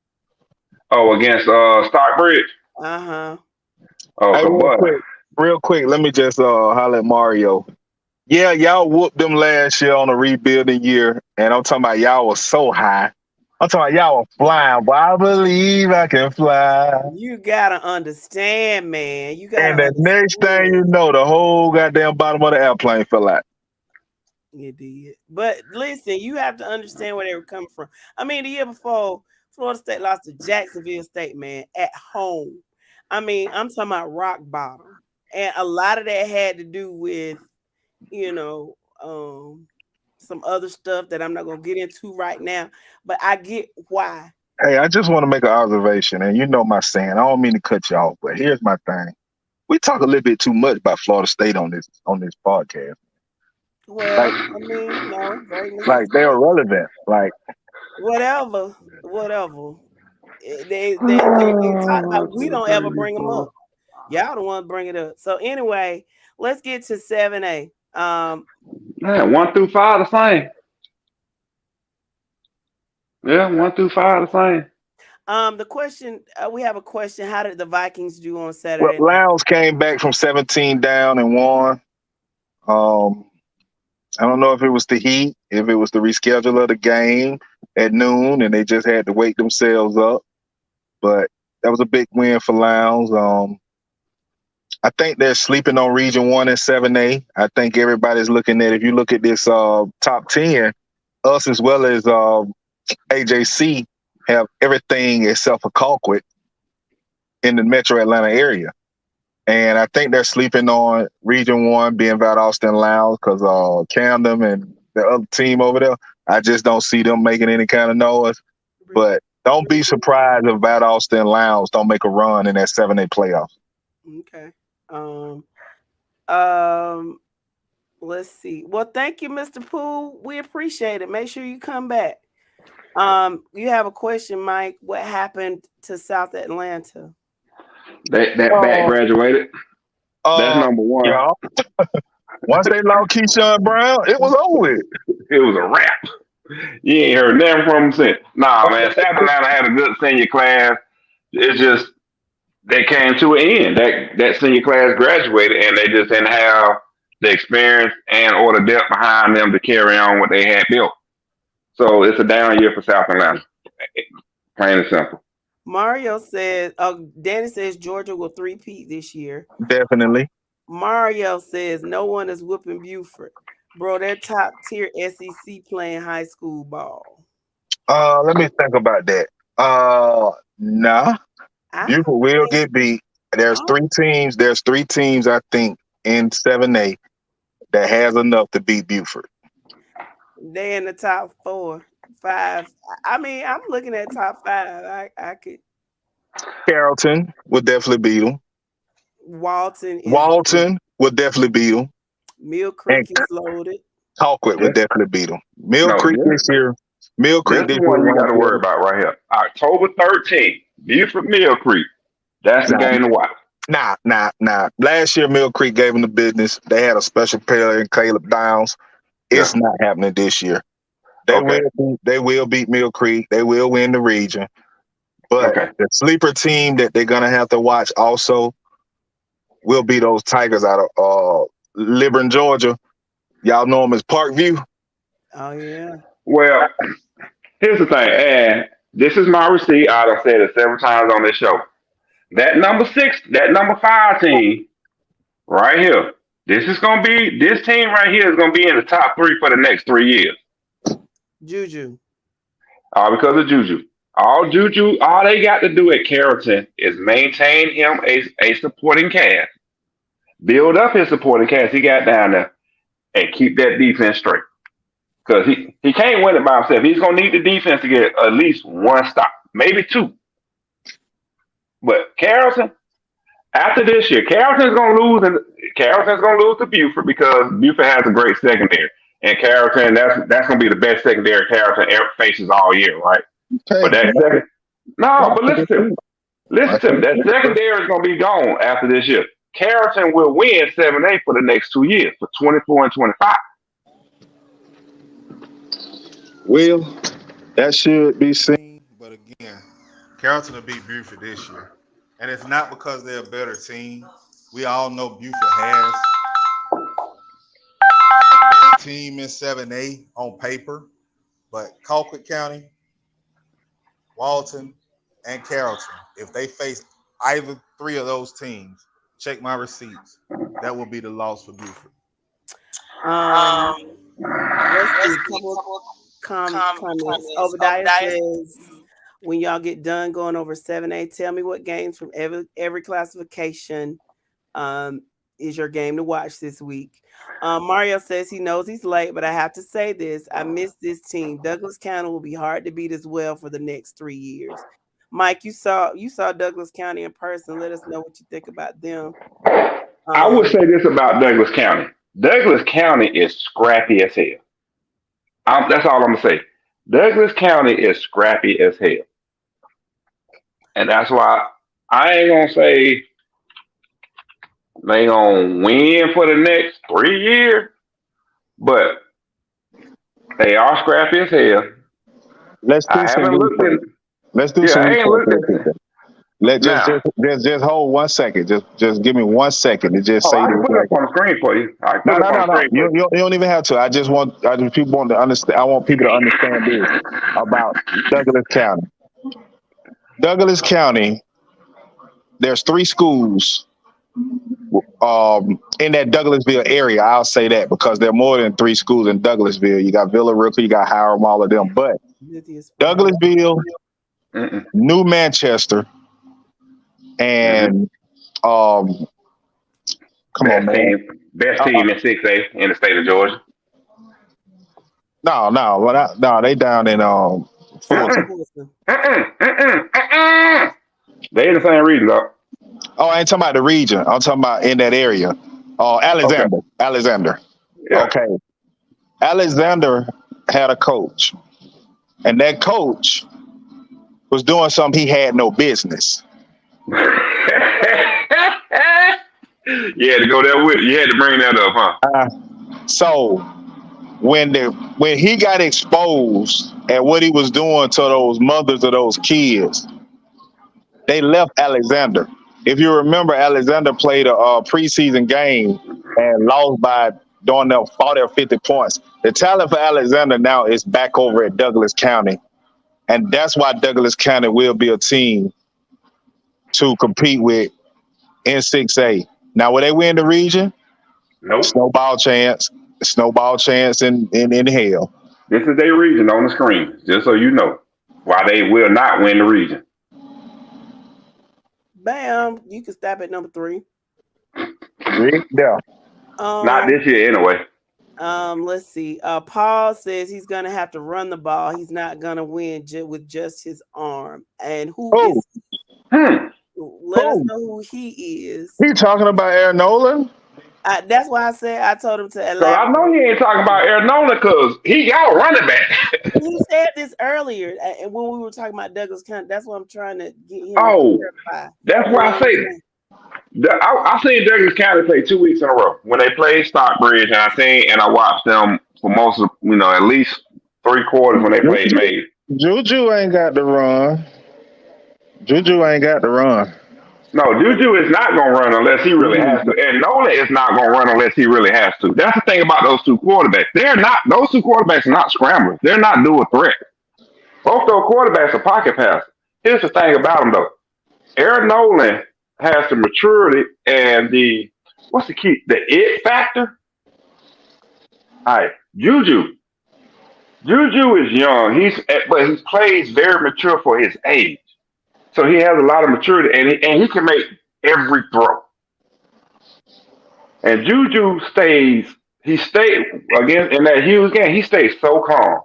Oh, against Stockbridge. Uh-huh. Oh, hey, real quick, let me just holler at Mario. Yeah, y'all whooped them last year on a rebuilding year, and I'm talking about y'all was so high. I'm talking about y'all were flying, but I believe I can fly. You gotta understand, man. And the next thing you know, the whole goddamn bottom of the airplane fell out. It did. But listen, you have to understand where they were coming from. I mean, the year before, Florida State lost to Jacksonville State, man, at home. I mean, I'm talking about rock bottom. And a lot of that had to do with, some other stuff that I'm not going to get into right now. But I get why. Hey, I just want to make an observation, and you know my saying. I don't mean to cut you off, but here's my thing. We talk a little bit too much about Florida State on this podcast. Well, I mean, no, like they're relevant. Like whatever. They get talked about. We don't ever bring them up. Y'all the one bring it up. So anyway, let's get to 7A. Man, 1 through 5 the same. Yeah, 1 through 5 the same. The question, we have a question. How did the Vikings do on Saturday? Well, Lowndes came back from 17 down and won. I don't know if it was the heat, if it was the reschedule of the game at noon, and they just had to wake themselves up. But that was a big win for Lowndes. I think they're sleeping on Region 1 and 7A. I think everybody's looking at, if you look at this top 10, us as well as AJC have everything except for Colquitt in the metro Atlanta area. And I think they're sleeping on Region 1 being Valdosta and Lowndes because Camden and the other team over there, I just don't see them making any kind of noise. But don't be surprised if Valdosta and Lowndes don't make a run in that 7A playoffs. Okay. Let's see. Well, thank you, Mr. Poole. We appreciate it. Make sure you come back. You have a question, Mike. What happened to South Atlanta? That back graduated. That's number one. Yeah. Once they lost Keyshawn Brown, it was over with. It was a wrap. You ain't heard nothing from them since. Nah, man. South Atlanta had a good senior class. It's just they came to an end. That senior class graduated, and they just didn't have the experience and or the depth behind them to carry on what they had built. So it's a down year for South Atlanta. Plain and simple. Mario says, Danny says Georgia will three-peat this year. Definitely. Mario says no one is whooping Buford. Bro, they're top tier SEC playing high school ball. Let me think about that. Nah. Buford will get beat. There's three teams, I think, in 7A that has enough to beat Buford. They in the top 4, 5. I mean, I'm looking at top 5. I could. Carrollton would definitely beat them. Walton would definitely beat them. Mill Creek is loaded. Colquitt would definitely beat them. Mill Creek this year. Mill Creek this one you got to worry about right here. October 13th, Buford Mill Creek. That's the game to watch. Nah. Last year, Mill Creek gave them the business. They had a special player in Caleb Downs. It's not happening this year. They will beat Mill Creek. They will win the region. But the sleeper team that they're going to have to watch also will be those Tigers out of Liburn, Georgia. Y'all know them as Parkview. Oh, yeah. Well, here's the thing. And this is my receipt. I've said it several times on this show. That number 5 team right here, this team right here is going to be in the top 3 for the next 3 years. Juju. All because of Juju. All they got to do at Carrollton is maintain him a supporting cast, build up his supporting cast he got down there, and keep that defense straight. Because he can't win it by himself. He's going to need the defense to get at least one stop, maybe two. But Carrollton, after this year, Carrollton's going to lose to Buford because Buford has a great secondary. And Carrollton, that's going to be the best secondary Carrollton ever faces all year, right? But that but listen to me. That secondary is going to be gone after this year. Carrollton will win 7A for the next 2 years, for 24 and 25. Well, that should be seen. But again, Carrollton will beat Buford this year. And it's not because they're a better team. We all know Buford has a better team in 7A on paper. But Colquitt County, Walton, and Carrollton, if they face either three of those teams, check my receipts. That will be the loss for Buford. Let's see a couple comments. Obadiah says, when y'all get done going over 7A, tell me what games from every classification is your game to watch this week. Mario says he knows he's late, but I have to say this. I miss this team. Douglas County will be hard to beat as well for the next 3 years. Mike, you saw Douglas County in person. Let us know what you think about them. I would say this about Douglas County. Douglas County is scrappy as hell. That's all I'm going to say. Douglas County is scrappy as hell. And that's why I ain't going to say they going to win for the next 3 years, but they are scrappy as hell. Let's do some research. Just hold 1 second. Just give me 1 second to just say I this. can put it up on the screen for you. No. You don't even have to. I just want people want to understand. I want people to understand this about Douglas County. Douglas County, there's 3 schools in that Douglasville area. I'll say that because there are more than 3 schools in Douglasville. You got Villa Rica, you got Hiram, all of them. But Douglasville, New Manchester, and come on, man. Best team in 6A in the state of Georgia. No, they down in Fulton. They in the same region, though. Oh, I ain't talking about the region. I'm talking about in that area. Alexander. Okay. Alexander. Yeah. Okay. Alexander had a coach, and that coach was doing something he had no business. You had to go there with. You had to bring that up, huh? So when he got exposed at what he was doing to those mothers of those kids, they left Alexander. If you remember, Alexander played a preseason game and lost by doing up 40 or 50 points. The talent for Alexander now is back over at Douglas County. And that's why Douglas County will be a team to compete with in 6A. Now, will they win the region? Nope. Snowball chance in hell. This is their region on the screen, just so you know why they will not win the region. Bam, you can stop at number 3. Yeah. Not this year anyway. Let's see. Paul says he's gonna have to run the ball. He's not gonna win with just his arm. And who is he? Let us know who he is. He talking about Aaron Nolan? That's why I told him to elaborate. So I know he ain't talking about Aaron Nolan because he got a running back. He said this earlier, and when we were talking about Douglas County, that's what I'm trying to get him to clarify. That's why I say I seen Douglas County play 2 weeks in a row when they played Stockbridge, and I watched them for most of at least 3 quarters when they played Mays. Juju ain't got the run. No, Juju is not going to run unless he really has to. And Nolan is not going to run unless he really has to. That's the thing about those 2 quarterbacks. Those 2 quarterbacks are not scramblers. They're not dual threat. Both those quarterbacks are pocket passers. Here's the thing about them, though. Aaron Nolan has the maturity and the it factor. All right, Juju Juju is young. But he plays very mature for his age. So he has a lot of maturity, and he can make every throw. And Juju he stayed again in that huge game. He stays so calm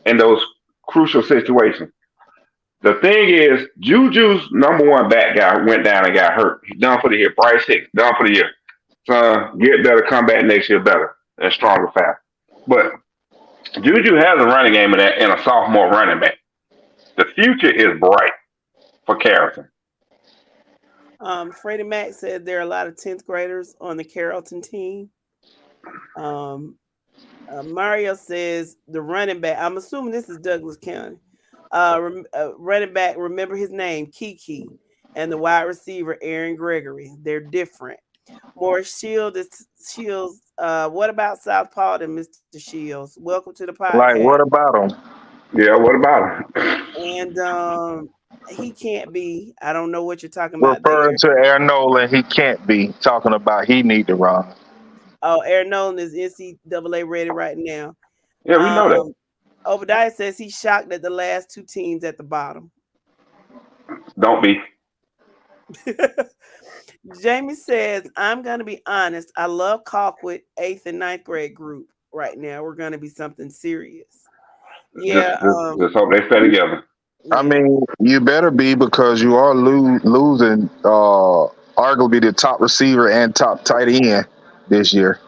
in those crucial situations. The thing is, Juju's number one back guy went down and got hurt. He's done for the year. Bryce Hicks, done for the year. Son, get better, come back next year better and stronger, fast. But Juju has a running game and a sophomore running back. The future is bright for Carrollton. Freddie Mac said there are a lot of 10th graders on the Carrollton team. Mario says the running back, I'm assuming this is Douglas County. Running back, remember his name, Kiki, and the wide receiver, Aaron Gregory. They're different. More Shields. What about South Paul and Mr. Shields? Welcome to the podcast. Like, what about him? Yeah, what about him? And he can't be. I don't know what you're talking about. Referring to Aaron Nolan, he can't be talking about he need to run. Oh, Aaron Nolan is NCAA ready right now. Yeah, we know that. Obadiah says he's shocked at the last two teams at the bottom. Don't be. Jamie says, I'm going to be honest. I love Colquitt 8th and 9th grade group right now. We're going to be something serious. Yeah. Just hope they stay together. I mean, you better be, because you are losing arguably the top receiver and top tight end this year.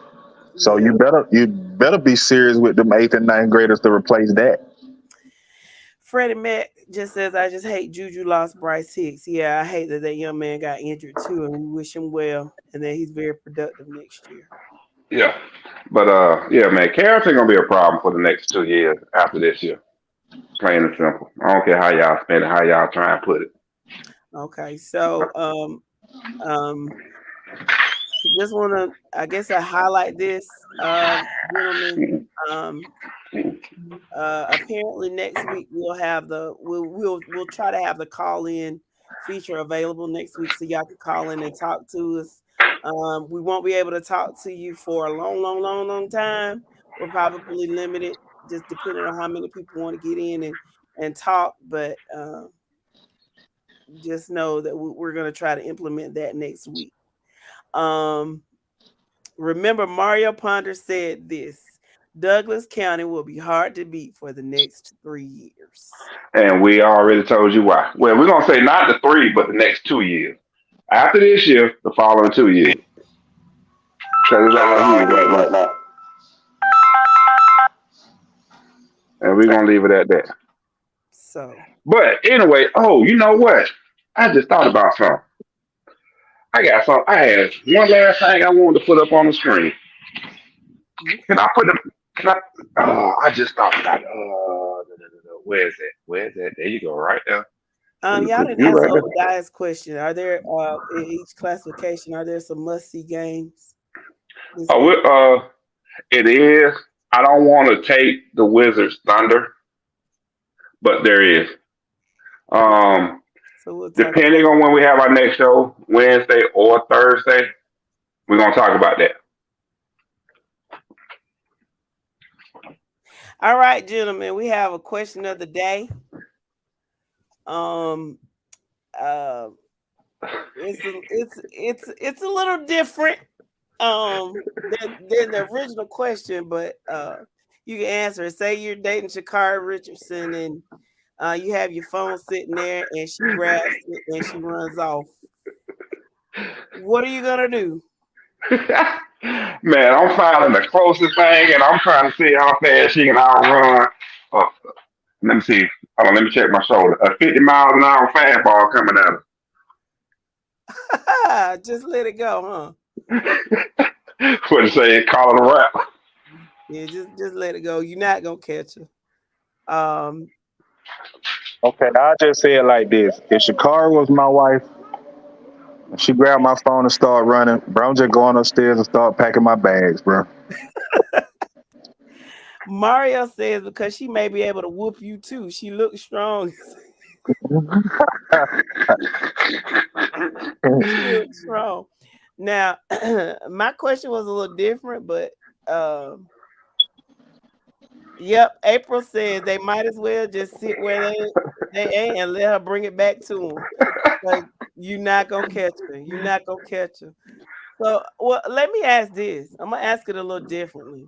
So you better be serious with them 8th and 9th graders to replace that. Freddie Mac just says, I just hate Juju lost Bryce Hicks. Yeah, I hate that young man got injured too, and we wish him well and that he's very productive next year. Yeah. But yeah, man, Carrollton gonna be a problem for the next 2 years after this year. Plain and simple. I don't care how y'all spend it, how y'all try and put it. Okay, so just want to, I guess, I highlight this, gentlemen. Apparently next week we'll try to have the call-in feature available next week, so y'all can call in and talk to us. We won't be able to talk to you for a long time. We're probably limited, just depending on how many people want to get in and talk. But just know that we're going to try to implement that next week. Remember, Mario Ponder said this: Douglas County will be hard to beat for the next 3 years. And we already told you why. Well, we're gonna say not the 3, but the next 2 years. After this year, the following 2 years. Because it's all you right now. And we're gonna leave it at that. So, but anyway, you know what? I just thought about something. I had one last thing I wanted to put up on the screen. I just thought about it. Where is it? There you go, right there. Y'all didn't answer Obadiah's question. Are there in each classification, are there some must-see games? It is. I don't want to take the Wizards' thunder, but there is. So depending on when we have our next show, Wednesday or Thursday, we're gonna talk about that. All right, gentlemen, we have a question of the day. It's a little different than the original question, but you can answer it. Say you're dating Shakari Richardson and you have your phone sitting there and she grabs it and she runs off. What are you gonna do? Man, I'm finding the closest thing and I'm trying to see how fast she can outrun. Let me see. Hold on, let me check my shoulder. A 50 miles an hour fastball coming at her. Just let it go, huh? What you say? Call it a wrap. Yeah, just let it go. You're not gonna catch her. Okay, I'll just say it like this. If Shakari was my wife, if she grabbed my phone and started running, bro, I'm just going upstairs and start packing my bags, bro. Mario says because she may be able to whoop you too. She looks strong. She looks strong. Now, my question was a little different, but Yep, April said they might as well just sit where they ain't and let her bring it back to them. Like you're not gonna catch her. You're not gonna catch her. So, well, let me ask this. I'm gonna ask it a little differently.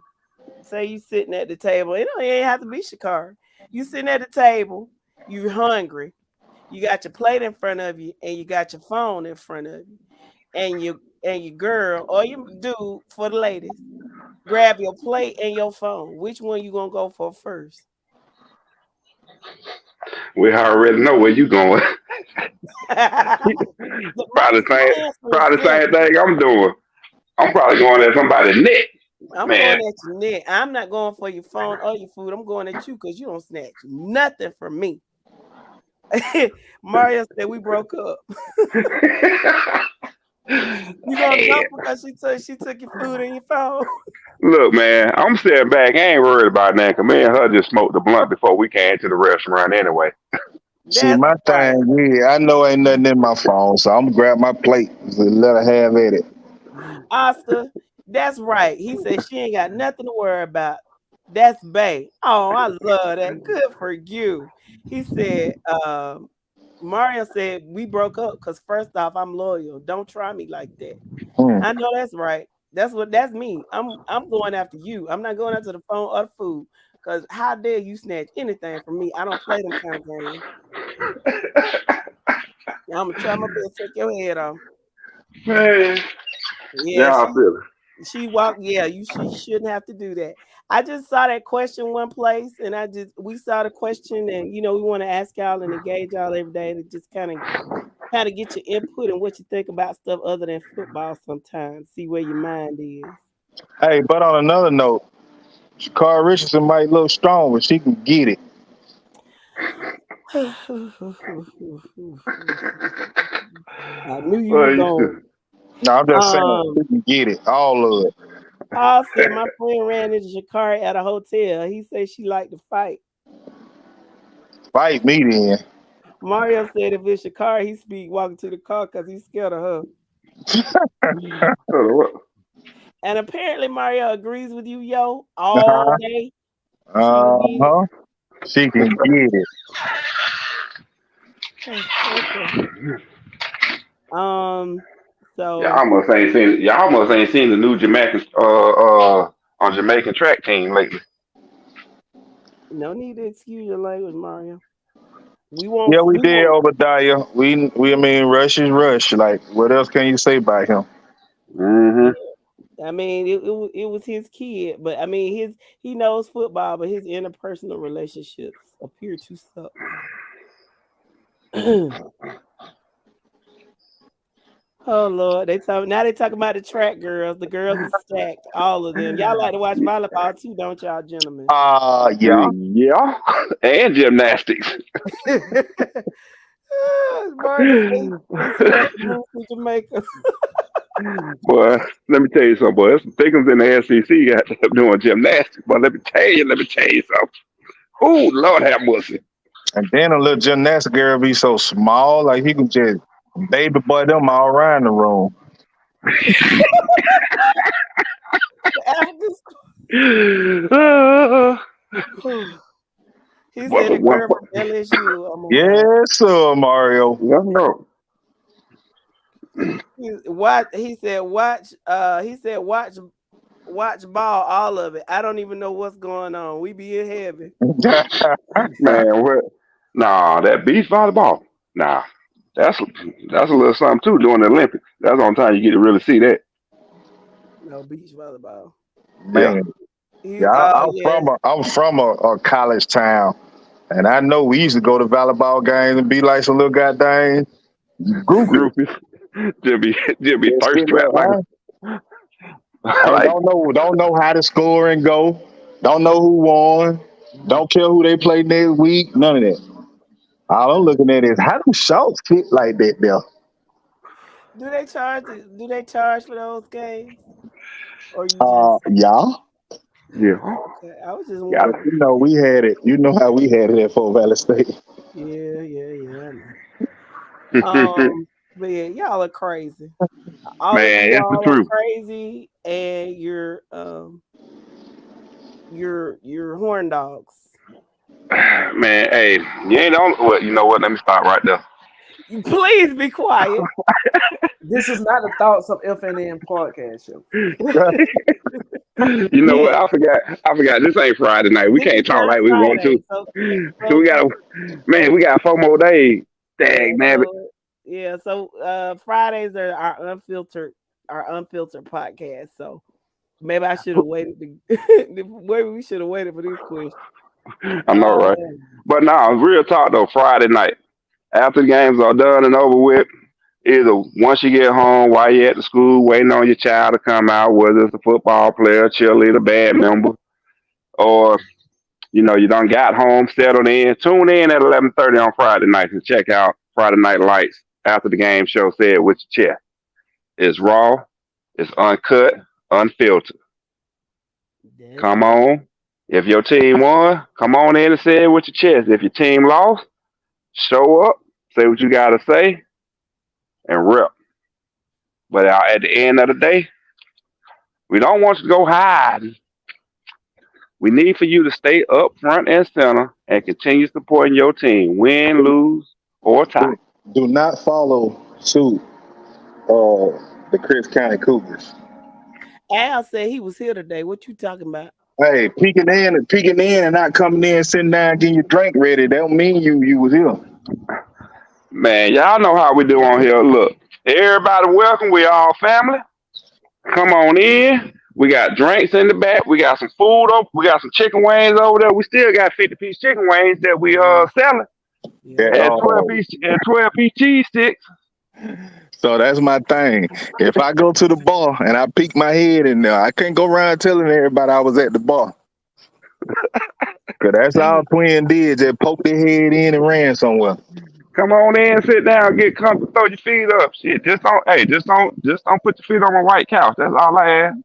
Say you sitting at the table. It ain't have to be Shakar. You sitting at the table. You hungry. You got your plate in front of you, and you got your phone in front of you, and your girl or your dude for the ladies. Grab your plate and your phone. Which one you gonna go for first? We already know where you going. Probably My same, answer is probably same simple. thing I'm doing. I'm probably going at somebody's neck, I'm man. going at your neck. I'm not going for your phone or your food. I'm going at you because you don't snatch nothing from me. Mario said we broke up. You gonna Hey, jump because she took your food and your phone? look, man, I'm sitting back. I ain't worried about that. Cause me and her just smoked the blunt before we came to the restaurant anyway. See, That's my right. thing, yeah, I know ain't nothing in my phone, so I'm gonna grab my plate and let her have at it. Oscar, that's right. He said she ain't got nothing to worry about. That's Bay. Oh, I love that. Good for you. He said, Mario said we broke up because first off, I'm loyal. Don't try me like that. Hmm. I know that's right. That's me. I'm going after you. I'm not going after the phone or the food. Cause how dare you snatch anything from me? I don't play them kind of games. I'm gonna try my best to take your head off. Man, Yeah, y'all feel she walked. Yeah, she shouldn't have to do that. I just saw that question one place, and we saw the question, and we want to ask y'all and engage y'all every day to just kind of get your input and what you think about stuff other than football. Sometimes see where your mind is. Hey, but on another note, Carl Richardson might look strong, but she can get it. I knew you well, were you going. should. No, I'm just saying Um, she can get it, all of it. Paul said my friend ran into Shakari at a hotel. He said she liked to fight. Fight me then. Mario said if it's Shakari, he speak walking to the car because he's scared of her. What? And apparently Mario agrees with you, yo, all Uh day. She can get huh. She can get it. it. Okay. Um. So Y'all must ain't seen the new Jamaican on Jamaican track team lately. no need to excuse your language, Mario. We won't. Yeah, we We did, won't. Obadiah. I mean, Rush is Rush. Like, what else can you say about him? Mm-hmm. I mean, it was his kid, but I mean, he knows football, but his interpersonal relationships appear to suck. Oh Lord, they talking about the track girls. The girls are stacked, all of them. Y'all like to watch volleyball too, don't y'all, gentlemen? Yeah. Yeah, and gymnastics. Marcus, they sweat to move to Jamaica. Boy, let me tell you something, boy. There's some thickums in the SEC got doing gymnastics. But let me tell you something. Oh, Lord have mercy. And then a little gymnastic girl be so small, like he can just baby boy them all around the room. He Boy, said a but one girl point. from LSU. Oh my God. Yes, sir, Mario. Yeah, no. He said watch. He said watch ball, all of it. I don't even know what's going on. We be in heaven. Man, what? Nah, that beach volleyball. Nah, that's a little something too during the Olympics. That's the only time you get to really see that. No beach volleyball. Yeah. Man, He yeah, yeah. I'm from a college town, and I know we used to go to volleyball games and be like some little goddamn groupies. Groupies. Just be Just thirst sitting there, trapped like huh? Hey, like don't know how the scoring go. Don't know who won. Don't care who they play next week. None of that. All I'm looking at is how do shots fit like that there? Do they charge for those games? Or you just Yeah. yeah. okay? I was just Got wondering. You know we had it. You know how we had it at Fort Valley State. Yeah, I know. it. But yeah, y'all are crazy. All of Man, you it's the all are truth. crazy, and your horn dogs? Man, hey, you ain't on. Well, you know what? Let me stop right there. Please be quiet. This is not the Thoughts of FNL Podcast Show. You know what? I forgot. This ain't Friday night. We This can't is talk not like we want Friday, to. so So we got, man, we got 4 more days. yeah, Dang, man. so Fridays are our unfiltered podcast. So maybe I should have waited. Maybe we should have waited for this question. I know, right? But nah, real talk though. Friday night, after the games are done and over with, either once you get home, while you're at the school, waiting on your child to come out, whether it's a football player, cheerleader, band member, or you done got home, settled in. Tune in at 11:30 on Friday nights and check out Friday Night Lights after the game show. Say it with your chest. It's raw, it's uncut, unfiltered. Come on. If your team won, come on in and say it with your chest. If your team lost, show up, say what you got to say, and rip. But at the end of the day, we don't want you to go hiding. We need for you to stay up front and center and continue supporting your team, win, lose, or tie. Do not follow suit the Chris County Cougars. Al said he was here today. What you talking about? Hey, peeking in and not coming in, sitting down, getting your drink ready. That don't mean you was here. Man, y'all know how we do on here. Look, everybody welcome. We all family. Come on in. We got drinks in the back. We got some food up. We got some chicken wings over there. We still got 50-piece chicken wings that we selling. And 12-piece cheese sticks. So that's my thing. If I go to the bar and I peek my head in there, I can't go around telling everybody I was at the bar. Cause that's all Twin did. Just poke their head in and ran somewhere. Come on in, sit down, get comfortable, throw your feet up. Shit, just don't put your feet on my white couch. That's all I ask.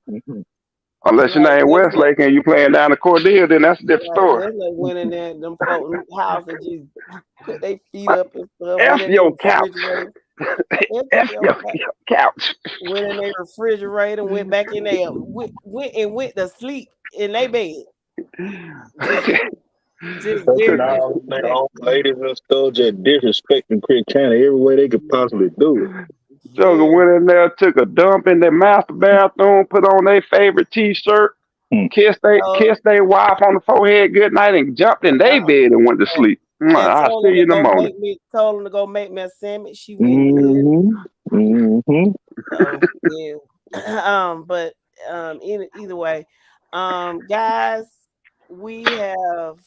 Unless your name Westlake and you playing down the Cordeal, then that's a different story. That's like went in there, them folks house and just put their feet up and stuff. F your couch. F your couch. Went in their refrigerator, went back in there, went to sleep in their bed. Just ladies and stuff just disrespecting Chris County every way they could possibly do it. Sugar went in there, took a dump in their master bathroom, put on their favorite T-shirt, kissed their wife on the forehead good night, and jumped in their bed and went to sleep. I'll see you in the morning. Told him to go make me a sandwich. She went. But either way, guys, we have.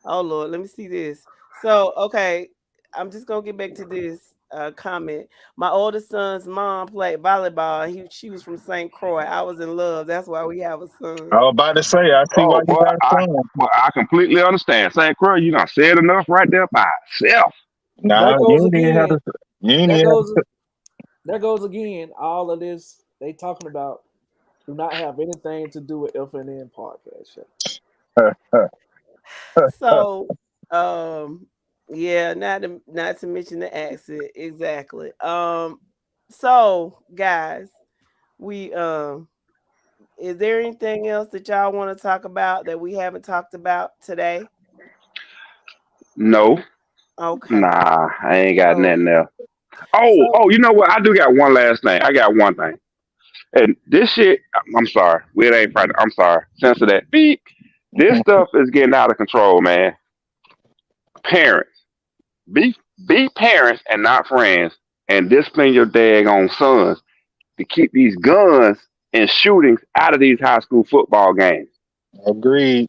Oh Lord, let me see this. So okay, I'm just gonna get back to this comment. My oldest son's mom played volleyball. She was from St. Croix. I was in love. That's why we have a son. I was about to say, I see why you got a son. I completely understand. St. Croix, you done said enough right there by itself. There goes again. All of this they talking about do not have anything to do with FNL Podcast Show. So, yeah, not to mention the accent exactly. So guys, we is there anything else that y'all want to talk about that we haven't talked about today? No. Okay. Nah, I ain't got nothing else. Oh, you know what? I do got one last thing. I got one thing. And this shit, I'm sorry. It ain't Friday. I'm sorry. Censor that. Beep. This stuff is getting out of control, man. Parents. Be parents and not friends. And discipline your daggone sons to keep these guns and shootings out of these high school football games. Agreed.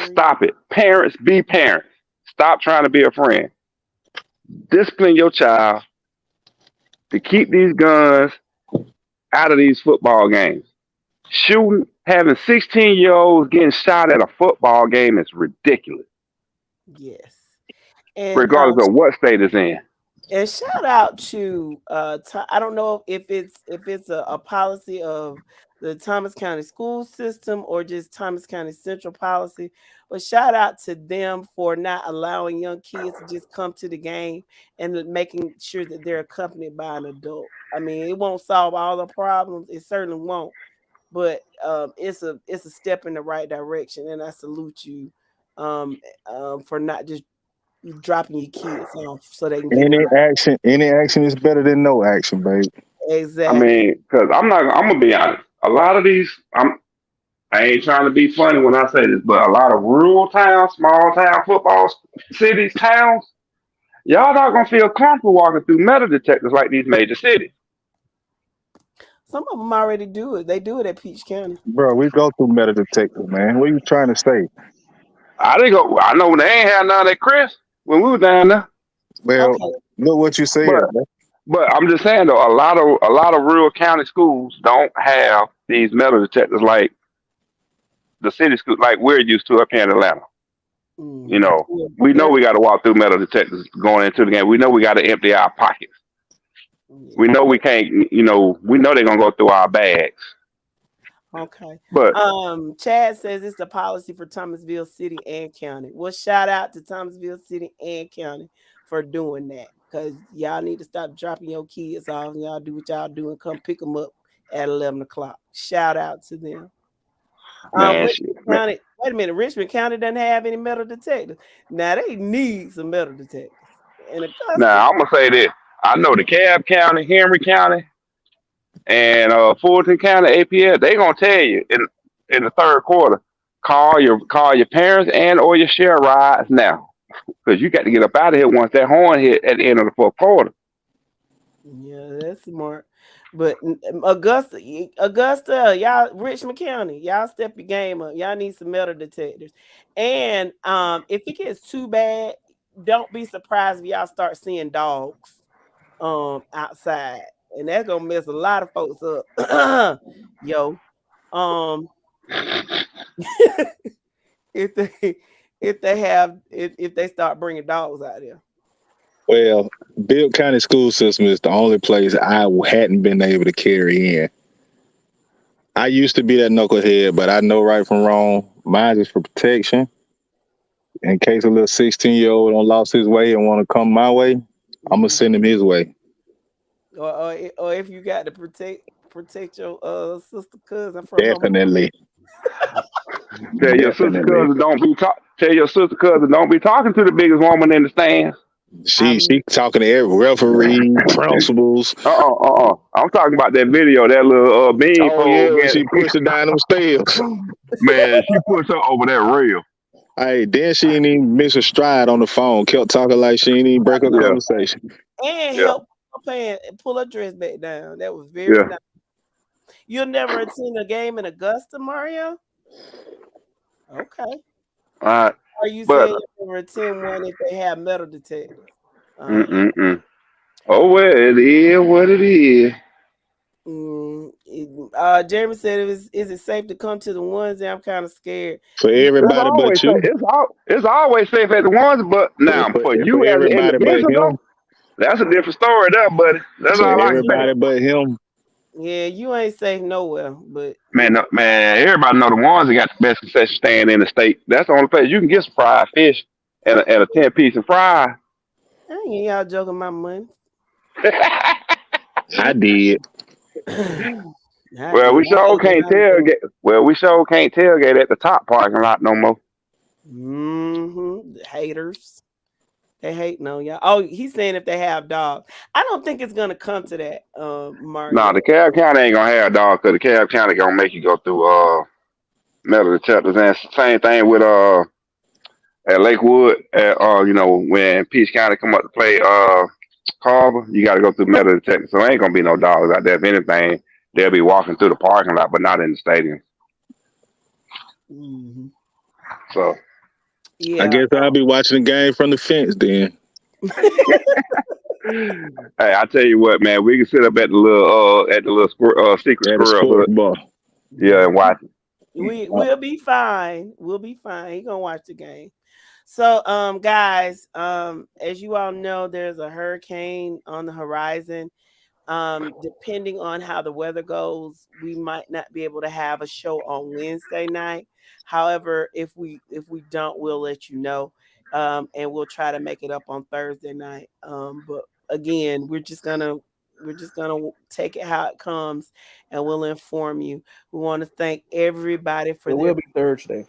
Stop it. Parents, be parents. Stop trying to be a friend. Discipline your child to keep these guns out of these football games. Shooting, having 16-year-olds getting shot at a football game is ridiculous. Yes. And, regardless of what state it's in. And shout out to I don't know if it's a policy of the Thomas County school system or just Thomas County Central policy, but shout out to them for not allowing young kids to just come to the game and making sure that they're accompanied by an adult. I mean, it won't solve all the problems. It certainly won't. but it's a step in the right direction, and I salute you for not just dropping your kids off so they can get Any action is better than no action, baby. I exactly. mean, because I'm gonna be honest. A lot of these, I ain't trying to be funny when I say this, but a lot of rural towns, small town football cities, towns, y'all not gonna feel comfortable walking through metal detectors like these major cities. Some of them already do it. They do it at Peach County. Bro, we go through metal detectors, man. What are you trying to say? I didn't go. I know they ain't had none at Chris when we were down there. Well, Okay. look what you said. But but I'm just saying though, a lot of rural county schools don't have these metal detectors like the city school, like we're used to up here in Atlanta. You know, we know we got to walk through metal detectors going into the game. We know we got to empty our pockets. We know we can't. You know, we know they're gonna go through our bags. Okay. But Chad says it's the policy for Thomasville City and County. Well, shout out to Thomasville City and County for doing that, because y'all need to stop dropping your kids off and y'all do what y'all do and come pick them up at 11 o'clock. Shout out to them. man, County, wait a minute. Richmond County doesn't have any metal detectors. Now they need some metal detectors. And now I'm gonna say this. I know the Cobb County, Henry County, and Fulton County APL. They gonna tell you in the third quarter, call your parents and or your share rides now, because you got to get up out of here once that horn hit at the end of the fourth quarter. yeah, that's smart. But Augusta, y'all, Richmond County, y'all step your game up. Y'all need some metal detectors. And if it gets too bad, don't be surprised if y'all start seeing dogs outside. And that's gonna mess a lot of folks up. Yo. If they start bringing dogs out there. Well, Bill County school system is the only place I hadn't been able to carry in. I used to be that knucklehead, but I know right from wrong. Mine is for protection. In case a little 16-year-old don't lost his way and want to come my way, I'm gonna send him his way. Or if you got to protect your sister cousin from Definitely. Tell your sister cousin don't be talking to the biggest woman in the stands. She talking to every referee, principals. I'm talking about that video, that little bean. Oh yeah, she pushed her down them stairs. Man, she pushed her over that rail. Hey, then she didn't even miss a stride on the phone. Kept talking like she didn't even break her conversation. And help her pull her dress back down. That was very nice. You'll never attend a game in Augusta, Mario? Okay. All right. Are you saying you'll never attend one if they have metal detectors? Oh well, it is what it is. Jeremy said, "Is it safe to come to the ones?" And I'm kind of scared. For everybody but you. It's always safe at the ones, but now for you as an individual, that's a different story, there, buddy. That's all I can say. Everybody but him. Yeah, you ain't safe nowhere. But man, everybody know the ones that got the best concession stand in the state. That's the only place you can get some fried fish and a 10-piece of fry. I ain't y'all joking my money. I did. Well, we sure can't tailgate. Well, we sure can't tailgate at the top parking lot no more. Haters. They hating on y'all. Oh, he's saying if they have dogs. I don't think it's gonna come to that, Mark. No, the Cobb County ain't gonna have dogs because the Cobb County gonna make you go through metal detectors. And same thing with at Lakewood, when Peach County come up to play Carver, you gotta go through metal detectors. So there ain't gonna be no dogs out there. If anything, they'll be walking through the parking lot, but not in the stadium. So I guess I'll be watching the game from the fence then. Hey, I tell you what, man, we can sit up at the little secret squirrel bar. Yeah, and watch it. We'll be fine. We'll be fine. He gonna watch the game. So, guys, as you all know, there's a hurricane on the horizon. Depending on how the weather goes, we might not be able to have a show on Wednesday night. However, if we don't, we'll let you know, and we'll try to make it up on Thursday night. But again, we're just gonna we're just gonna take it how it comes, and we'll inform you. We want to thank everybody for It will be Thursday.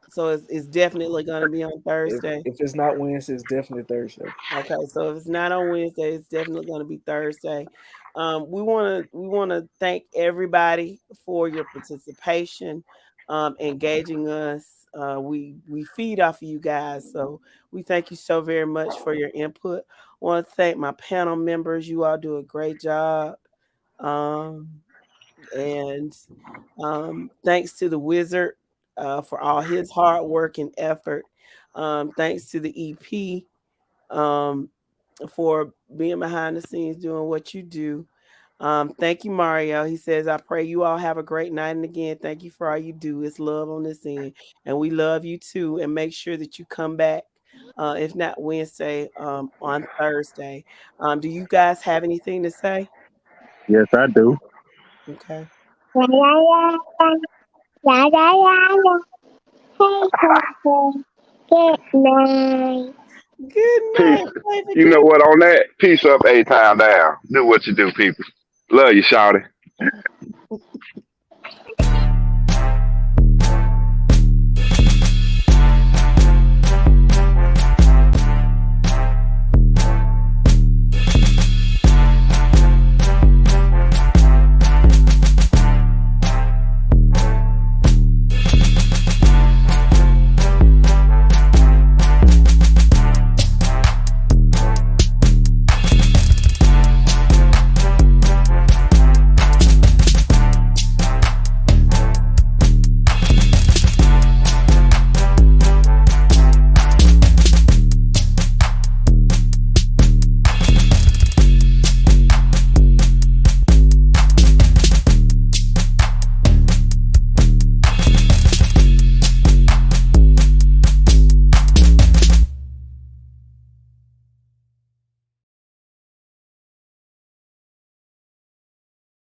So it's definitely going to be on Thursday. If it's not Wednesday, it's definitely Thursday. Okay, so if it's not on Wednesday, it's definitely going to be Thursday. We want to thank everybody for your participation, engaging us. We feed off of you guys, so we thank you so very much for your input. I want to thank my panel members. You all do a great job. And thanks to the Wizard for all his hard work and effort. Thanks to the EP for being behind the scenes doing what you do. Thank you, Mario. He says, I pray you all have a great night. And again, thank you for all you do. It's love on this end. And we love you too. And make sure that you come back, if not Wednesday, on Thursday. Do you guys have anything to say? Yes, I do. Okay. Good night. Good night. You know what? On that, peace up, A-Town down. Do what you do, people. Love you, shawty.